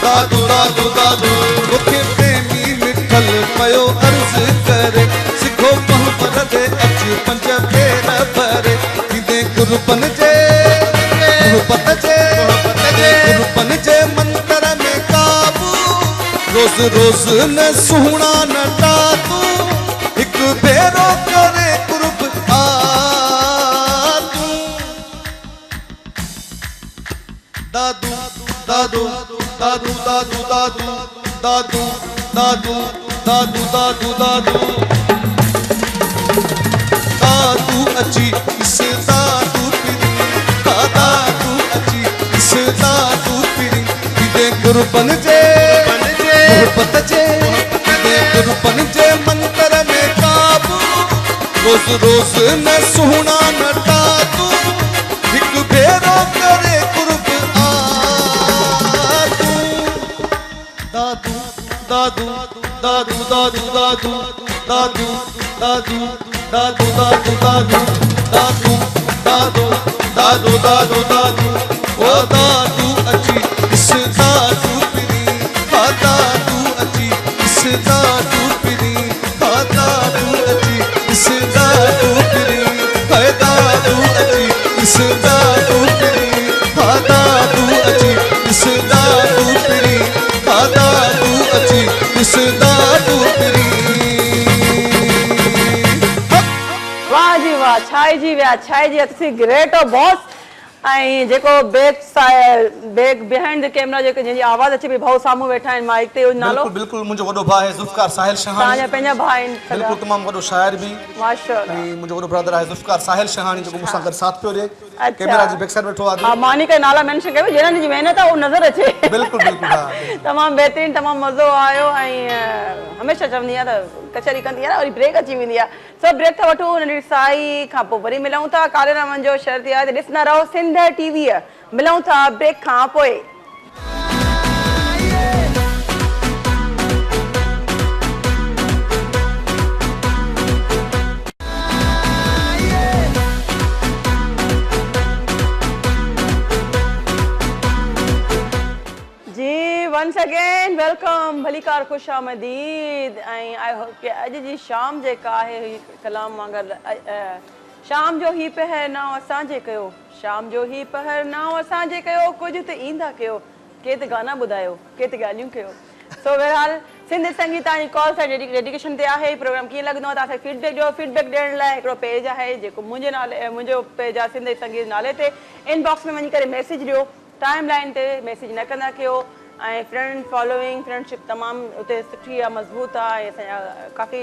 दादू दादू दादू तोखे प्रेमी मिठल पयो अर्ज़ करे सिखो पहवर दे अच पंज पेर भरे किदे गुरबन जे गुरबन जे मंतर में काबू रोज़ रोज़ न सुहिणा नटा तूं हिकु भेरो करे कुर्ब आ तूं दादू दादू दादू दादू दादू दादू दादू दादू दादू दादू दादू अची इस दादू पिरी दादू अची इस दादू पिरी किदे कुर्बन जे गुरबत जे गुरबन जे मंतर में काबू रोज़ रोज़ न सुहिणा नटा तूं हिकु भेरो करे कुर्ब आ तूं दादू दादू दादू दादू दादू दादू दादू दादू दादू दादू दादू दादू दादू दादू दादू ओ दादू अची इस दादू पिरी दादू अची इस दादू पिरी दादू अची इस दादू पिरी दादू अची इस दादू पिरी दादू अची इस दादू पिरी दादू अची इस दादू पिरी वाह जी वाह छाई जी विया छाई जी तुसी ग्रेट हो बॉस ऐं जेको बैक बिहाइंड द कैमरा जेके जंहिंजी आवाज़ अचे पई भाऊ साम्हूं वेठा आहिनि माइक ते नालो बिल्कुलु बिल्कुलु मुंहिंजो वॾो भाउ आहे ज़ुल्फ़कार साहिल शहानी तव्हांजा पंहिंजा भाउ आहिनि बिल्कुलु तमामु वॾो शाइर बि माशाअल्लाह ऐं मुंहिंजो वॾो ब्रदर आहे ज़ुल्फ़कार साहिल शहानी जेको मूंसां गॾु साथ पियो ॾिए अच्छा। कैमरा जी बैक साइड वेठो आहे हा मानी का नाला मेंशन कयो जिन्हनि जी महिनत आहे उहो नज़र अचे बिल्कुलु बिल्कुलु हा तमामु बहितरीनु तमामु मज़ो आयो ऐं हमेशह चवंदी आहे त कचहरी कंदी आहे न वरी ब्रेक अची वेंदी आहे सो ब्रेक था वठूं नंढड़ी साई खां पोइ वरी मिलूं था काले रामन जो शर्त आहे त ॾिसंदा रहो सिंध टीवीअ मिलूं था ब्रेक खां पोइ once again welcome भलीकार खुश आमदीद ऐं आई होप कि अॼु जी शाम जेका आहे कलाम वांगुरु शाम जो ही पहर नाव असांजे कयो शाम जो ही पहर नाव असांजे कयो कुझु त ईंदा कयो के त गाना ॿुधायो के त ॻाल्हियूं कयो सो बहरहाल सिंध संगीत तव्हांजी कॉल सां डेडिकेशन ते आहे प्रोग्राम कीअं लॻंदो आहे तव्हांखे फीडबैक ॾियो फीडबैक ॾियण लाइ हिकिड़ो पेज आहे जेको मुंहिंजे नाले मुंहिंजो पेज आहे सिंध संगीत नाले ते इनबॉक्स में वञी करे मैसेज ॾियो टाइम लाइन ते मैसेज न कंदा कयो ऐं फ्रेंड फॉलोइंग फ्रेंडशिप तमामु उते सुठी आहे मज़बूत आहे ऐं असांजा काफ़ी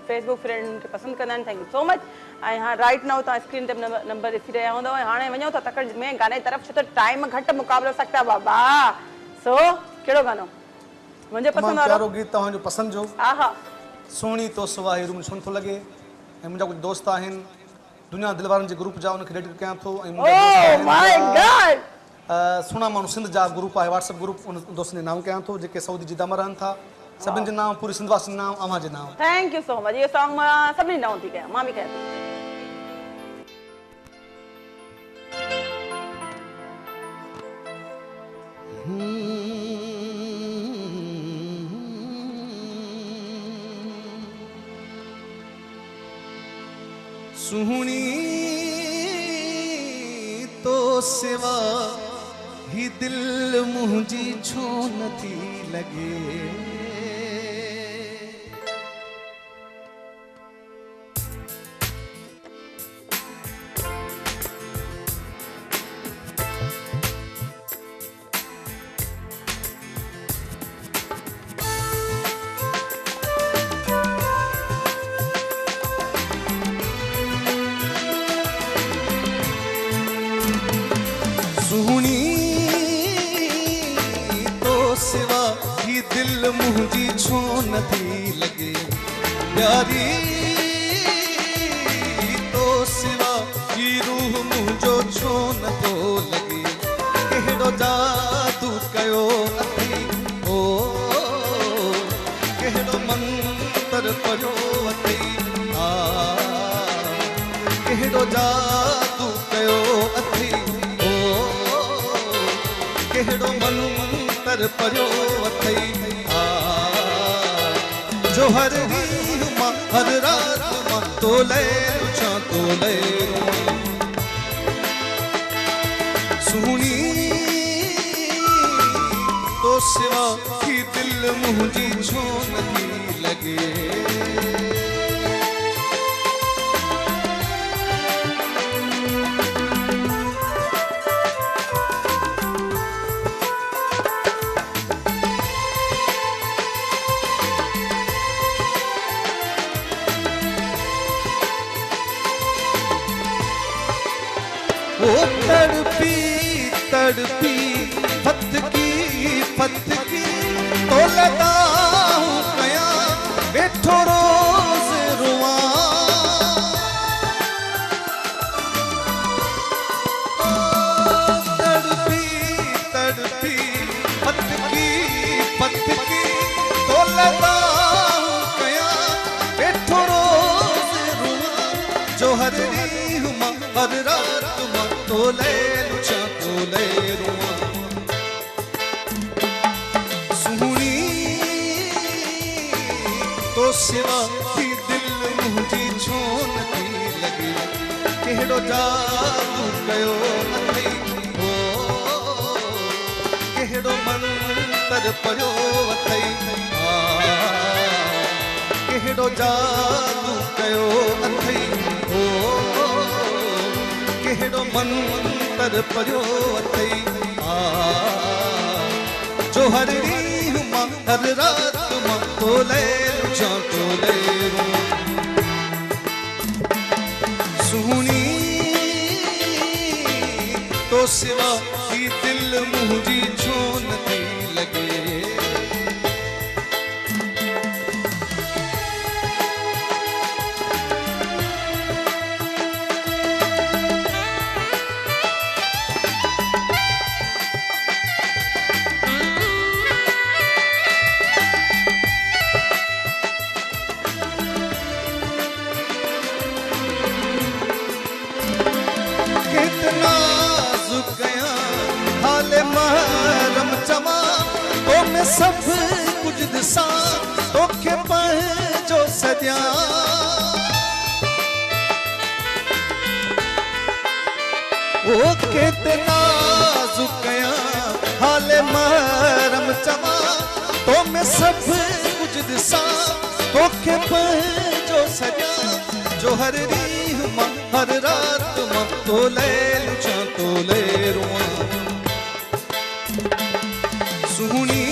फेसबुक फ्रेंड खे पसंदि कंदा आहिनि थैंक यू सो मच ऐं हा राइट नाउ तव्हां स्क्रीन ते नंबर ॾिसी रहिया हूंदव ऐं हाणे वञो था तकड़ में गाने जी तरफ़ छो त टाइम घटि मुक़ाबिलो सघंदा बाबा सो कहिड़ो गानो मुंहिंजे पसंदि वारो प्यारो गीत तव्हांजो पसंदि जो हा हा सुहिणी तो सिवा हीअ रूम सुन थो लॻे ऐं मुंहिंजा कुझु दोस्त आहिनि दुनिया दिलवारनि जे ग्रुप जा उनखे डेडिकेट कयां थो ऐं ओह माय गॉड सुहिणा माण्हू सिंध जा ग्रुप आहे व्हाट्सएप ग्रुप उन दोस्तनि जे नाम कयां थो जेके सऊदी जिद्दा में रहनि था सभिनि जे नाम पूरी सिंधवासी जे नाम अव्हां जे नाम थैंक यू सो मच इहो सॉन्ग मां सभिनी नाम थी कयां मां बि कयां थी सुहिणी सिवा ही दिल मुंहिंजी छो नथी लगे। सुहणी तो सिवा ही दिल मुंहिंजी छो नथी लगे। प्यारी तो सिवा ही रूह मुंहिंजो छो नथो लगे। कहिड़ो जादू कयो अथई ओ कहिड़ो मंत्र पढ़ियो अथई आ कहिड़ो जादू कयो अथई कहिड़ो मंत्र पढ़ियो अथई आ जो हर ॾींहुं मां हर राति मां तोले रुछां तोले रुआं। सुहिणी तो सिवा ही दिल मुंहिंजी छो नथी लगे। वो तड़पी तड़पी फतकी फतकी तो लगाऊं कया बैठो रोज रुआ। तड़पी तड़पी फतकी फतकी तो लगाऊं कया बैठो रोज रुआ। जो हर ॾींहुं मां हर रात तोले रुछां तोले रुआं। सुहिणी तो सिवा ही दिल मुंहिंजी छो नथी लगे। कहिड़ो जादू कयो अथई ओ कहिड़ो मंत्र पढ़ियो अथई आ कहिड़ो जादू कयो अथई ओ कहिड़ो मंत्र पढ़ियो अथई आ जो हर ॾींहुं मां हर राति मां तोले रुछां तोले रुआं। सुहिणी तो सिवा ही दिल मुंहिंजी छो नथी लगे। सब कुछ दिसा तोखे पंहिंजो सदिया। ओ केतना ज़ुकया हाले महरम चवा तो मैं सब कुछ दिसा तोखे पंहिंजो सदिया। जो हर ॾींहुं मां हर राति मां तोले रुछां तोले रुआं। सुहिणी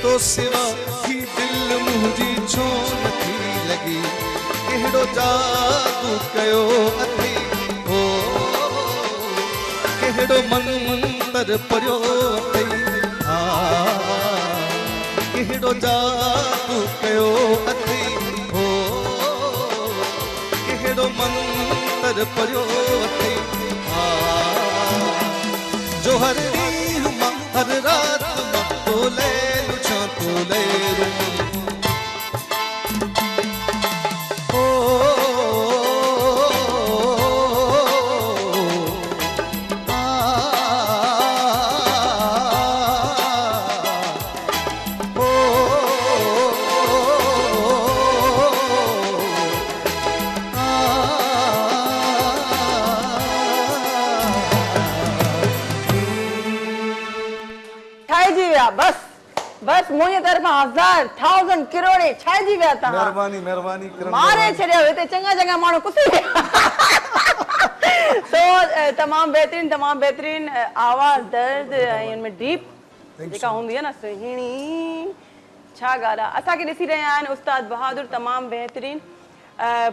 तो सिवा ही दिल मुंहिंजी छो नथी लगे। कहिड़ो जादू कयो अथई ओ कहिड़ो मंत्र पढ़ियो अथई आ कहिड़ो जादू कयो अथई ओ कहिड़ो मंत्र पढ़ियो अथई आ जो हर ॾींहुं मां हर राति मां तोले रुछां तोले रुआं। बस मुझे तरफ 1000 करोड़ छाइजी विया ता मेहरबानी किरण मारे छड़िया हिते चंगा माण्हू कुसी सो तमाम बेहतरीन आवाज दर्द ऐं उनमें डीप जेका हूंदी आहे न सुहिणी छा ॻाल्हि आहे असांखे ॾिसी रहिया आहिनि उस्ताद बहादुर तमामु बहितरीन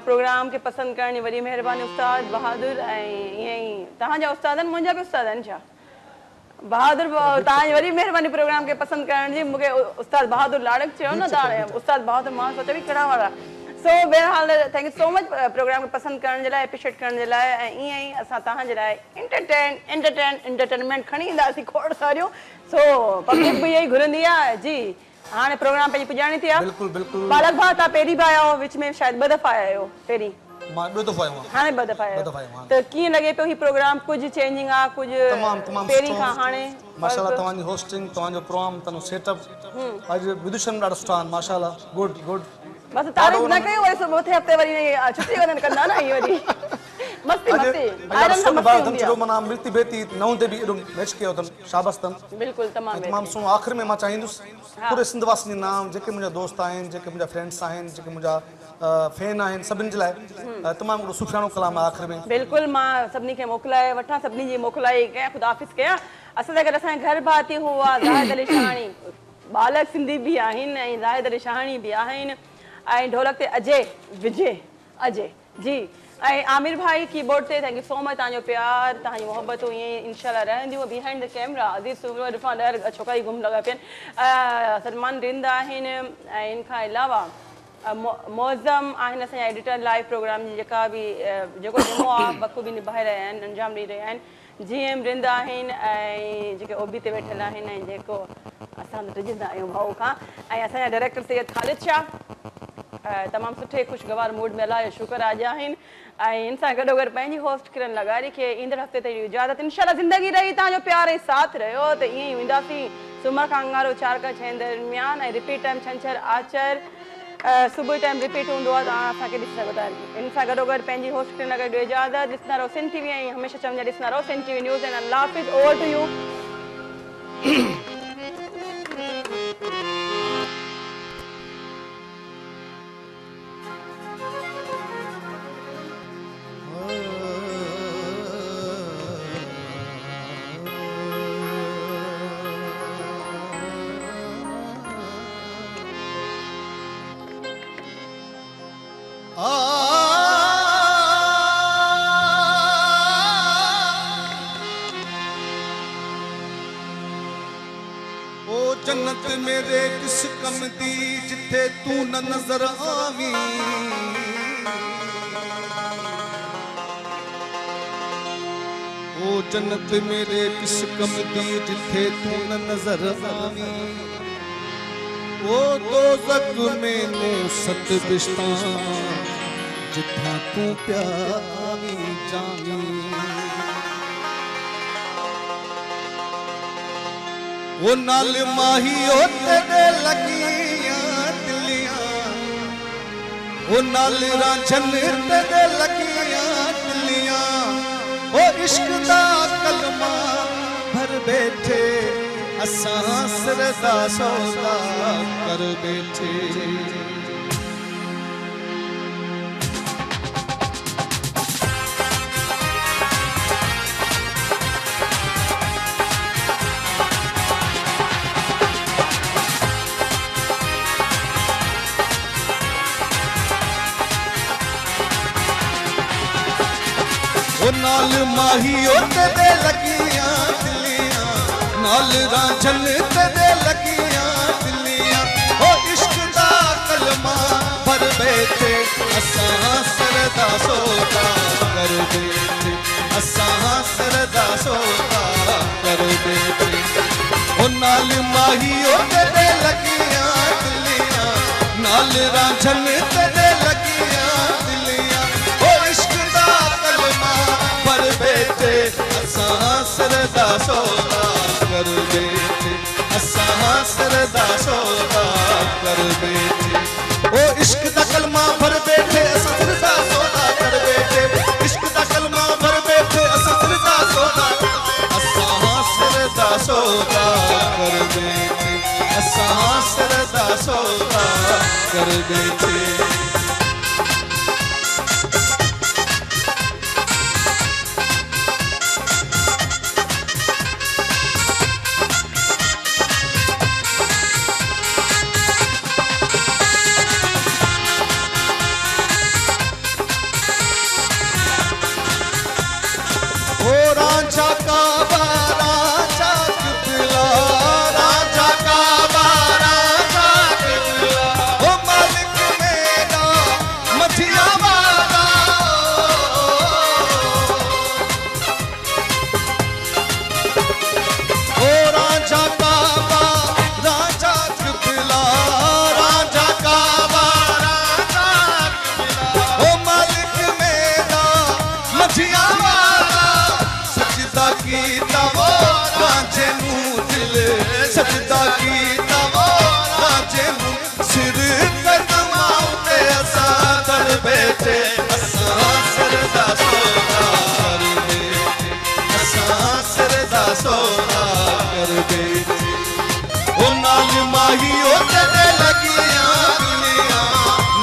प्रोग्राम खे पसंदि करण जी वॾी महिरबानी उस्ताद बहादुर ऐं ईअं ई तव्हांजा उस्ताद आहिनि मुंहिंजा बि उस्ताद आहिनि छा बहादुर तव्हांजी वॾी महिरबानी प्रोग्राम खे पसंदि करण जी मूंखे उस्ताद बहादुर लाड़क चयो न तव्हां उस्ताद बहादुर मां सोचा बि कहिड़ा वारा सो बहरहाल thank you so much program खे पसंदि करण जे लाइ एप्रिशिएट करण जे लाइ ऐं ईअं ई असां तव्हांजे लाइ एंटरटेनमेंट खणी ईंदासीं खोड़ सारियूं सो पब्लिक बि इहा ई घुरंदी आहे जी हाणे प्रोग्राम पंहिंजी पुॼाणी थी आहे बिल्कुलु पालक भाउ तव्हां पहिरीं बार आया आहियो विच में शायदि 2 दफ़ा आया आहियो पहिरीं मां 2 दफ़ा आयो आहियां हाणे 2 दफ़ा आया दफ़ा आयो आहियो त कीअं लॻे पियो हीउ प्रोग्राम कुझु चेंजिंग आहे कुझु तमामु पहिरीं खां हाणे माशाल्लाह तव्हांजी होस्टिंग तव्हांजो प्रोग्राम तव्हांजो सेटअप अॼु विदुषन ॾाढो सुठा आहिनि माशाल्लाह गुड बस तारीफ़ न कयो वरी सुबुह थे हफ़्ते वरी छुट्टी वञनि कंदा न हीअ वरी मस्ती आयरन सां मस्ती हूंदी आहे माना मृति बेती नऊं ते बि एॾो मैच कयो अथनि शाबाश अथनि बिल्कुलु तमामु सुठो आख़िर में मां चाहींदुसि पूरे सिंध वासियुनि जे नाम जेके मुंहिंजा दोस्त आहिनि जेके मुंहिंजा फ्रेंड्स आहिनि जेके मुंहिंजा फैन आहिनि सभिनि जे लाइ तमामु हिकिड़ो सुठियाणो कलाम आहे आख़िर में बिल्कुलु मां सभिनी खे मोकिलाए वठां सभिनी जी मोकिलाई कयां ख़ुदाफ़िज़ कयां असां सां गॾु असांजा घर भाती हुआ ज़ाहिद अली शाहाणी बालक सिंधी बि आहिनि ऐं ज़ाहिद अली शाहाणी बि आहिनि ऐं ढोलक ते अजय जी ऐं आमिर भाई कीबोर्ड ते थैंक यू सो मच तव्हांजो प्यार तव्हांजी मोहबतूं ईअं इंशाल्लाह रहंदियूं बिहाइंड द कैमरा अज़ीज़ सुवर इरफान ॾाढा छोकिरा ई घुम लॻा पिया आहिनि सलमान रिंद आहिनि ऐं इन खां अलावा मौज़म आहिनि असांजा एडिटर लाइव प्रोग्राम जी जेका बि जेको जुमो आहे बख़ूबी निभाए रहिया आहिनि अंजाम ॾेई रहिया आहिनि GM रिंद आहिनि ऐं जेके ओबी ते वेठल आहिनि ऐं जेको असां टिजंदा आहियूं भाऊ खां ऐं असांजा डायरेक्टर सैयद ख़ालिद शाह तमामु सुठे ख़ुशगवार मूड में अलाह जो शुक्र आज आहिनि ऐं इन सां गॾोगॾु पंहिंजी होस्ट किरण लगारी खे ईंदड़ हफ़्ते ताईं इजाज़त इंशाल्लाह ज़िंदगी रही तव्हांजो प्यार ऐं साथ रहियो त ईअं ई वेंदासीं सूमर खां अंगारो 4 खां 6 दरमियान ऐं रिपीट टाइम छंछरु आचर सुबुह टाइम रिपीट हूंदो आहे तव्हां असांखे ॾिसी सघो था इन सां गॾोगॾु पंहिंजी होस्ट किरण लॻाए ॾियो इजाज़त ॾिसंदा रहो सिन TV ऐं हमेशह चवंदा ॾिसंदा रहो सिन TV न्यूज़ एंड अल्लाह हाफ़िज़ ओवर टू यू जन्नत मेरे किस कम दी जिथे तू न नजर आवी ओ जन्नत मेरे किस कम दी जिथे तू न नजर आवी ओ दोज़ख मैंने सत बिश्ता जिथा तू प्यावी जावी वो नाल माही तेरे लगियां दिलियां वो नाल रांझन तेरे लगियां दिलियां वो इश्क दा कलमा भर बैठे असां सरदा सौदा कर बैठे नाल माही तेरे लगियां दिलियां नाल रांझन तेरे लगियां दिलियां ओ इश्क दा कलमा भर बैठे असां सरदा सौदा कर बैठे असां सरदा सौदा कर बैठे ओ नाल माही तेरे लगियां दिलियां नाल रांझन तेरे लगियां दिलियां ओ इश्क दा कलमा भर बैठे असां सरदा सौदा कर बैठे असां सरदा सौदा कर बैठे ओ इश्क दा कलमा भर बैठे असां सरदा सौदा कर बैठे इश्क दा कलमा भर बैठे असां सरदा सौदा असां सरदा सौदा कर बैठे असां सौदा कर बैठे। राजा का राजा किबला, राजा का राजा किबला, ओ मालिक मेरा मठिया वाला। ओ राजा का राजा किबला, राजा का राजा किबला, ओ मालिक मेरा मठिया कीता वो राजे नू दिल, सजदा कीता वो राजे नू सिर कदमां ते असा कर बैठे। असा सिर दा सौदा कर बैठे, असा सिर दा सौदा कर बैठे। ओ नाल माही ओ तेरे लगियां दिलियां,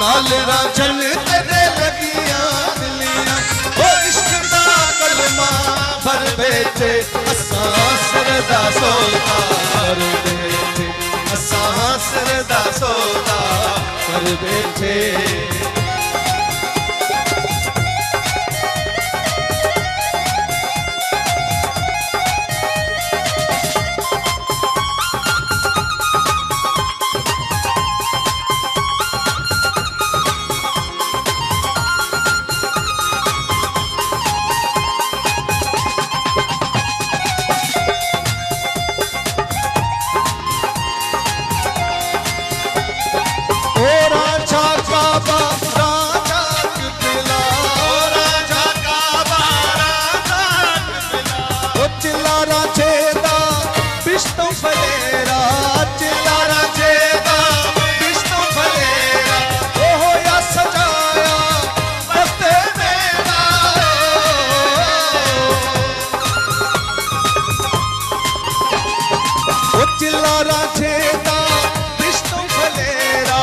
नाल राजन तेरे लगियां दिलियां, ओ इश्क दा कलमा भर बैठे। असा सिर दा सौदा कर बैठे, असा सिर दा सौदा कर बैठे। चिल्लारा छेदा विष्णु फलेरा,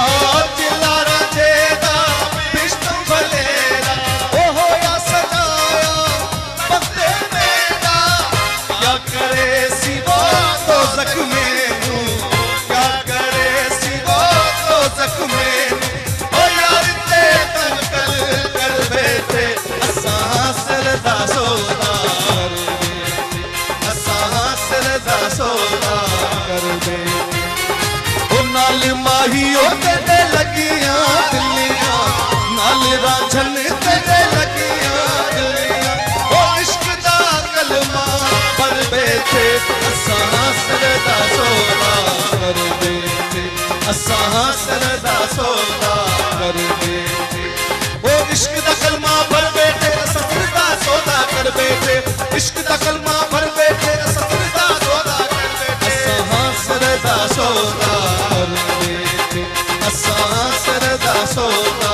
चिल्लारा छेदा विष्णु फलेरा, ओ होया सजाया बंदे मेरा। क्या करे सिवा तो जख्मे नू, क्या करे सिवा तो जख्मे नू, ओ यार ते तंकल कर बैठे। असा सिर दा सौदा कर बैठे, असा सिर दा सौदा कर बैठे। ओ नाल माही ओ तेरे लगियां दिलियां, नाल राजन तेरे लगियां दिलियां, ओ इश्क दा कलमा भर बैठे। असा सिर दा सौदा कर बैठे, असा सिर दा सौदा कर बैठे। ओ इश्क दा कलमा भर बैठे, असा सिर दा सौदा कर बैठे। इश्क दा कलमा भर बैठे, असा सिर दा सौदा कर बैठे। असा सिर दा सौदा कर बैठे, असा सिर दा सौदा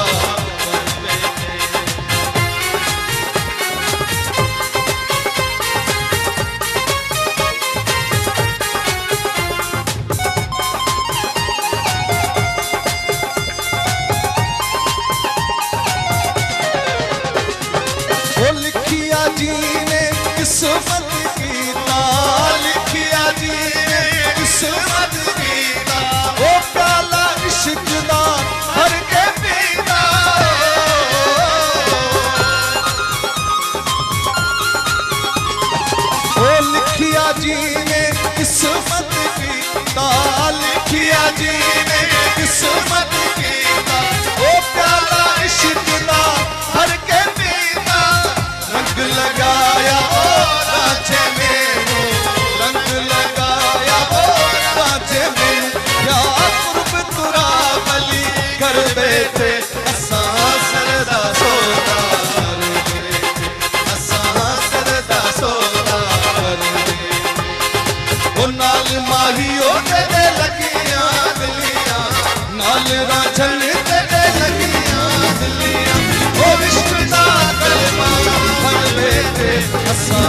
कर बैठे। ओ लिखिया जी ने किस्मत कीता, लिखिया जी ने किस्मत कीता, ओ प्याला इश्क दा भर के पीता। ओ लिखिया जी ने किस्मत कीता, लिखिया जी ने किस्मत कीता, ओ प्याला इश्क दा भर के पीता। रंग लगाया ओ राजे मेनू, रंग लगाया ओ राजे मेनू, क्या कुर्ब तुरा बली कर बैठे। असा सिर दा सौदा कर बैठे, असा सिर दा सौदा कर बैठे। ओ नाल माही ओ तेरे लगियां दिलियां, नाल राजन तेरे लगियां दिलियां, ओ इश्क दा कलमा भर बैठे। असा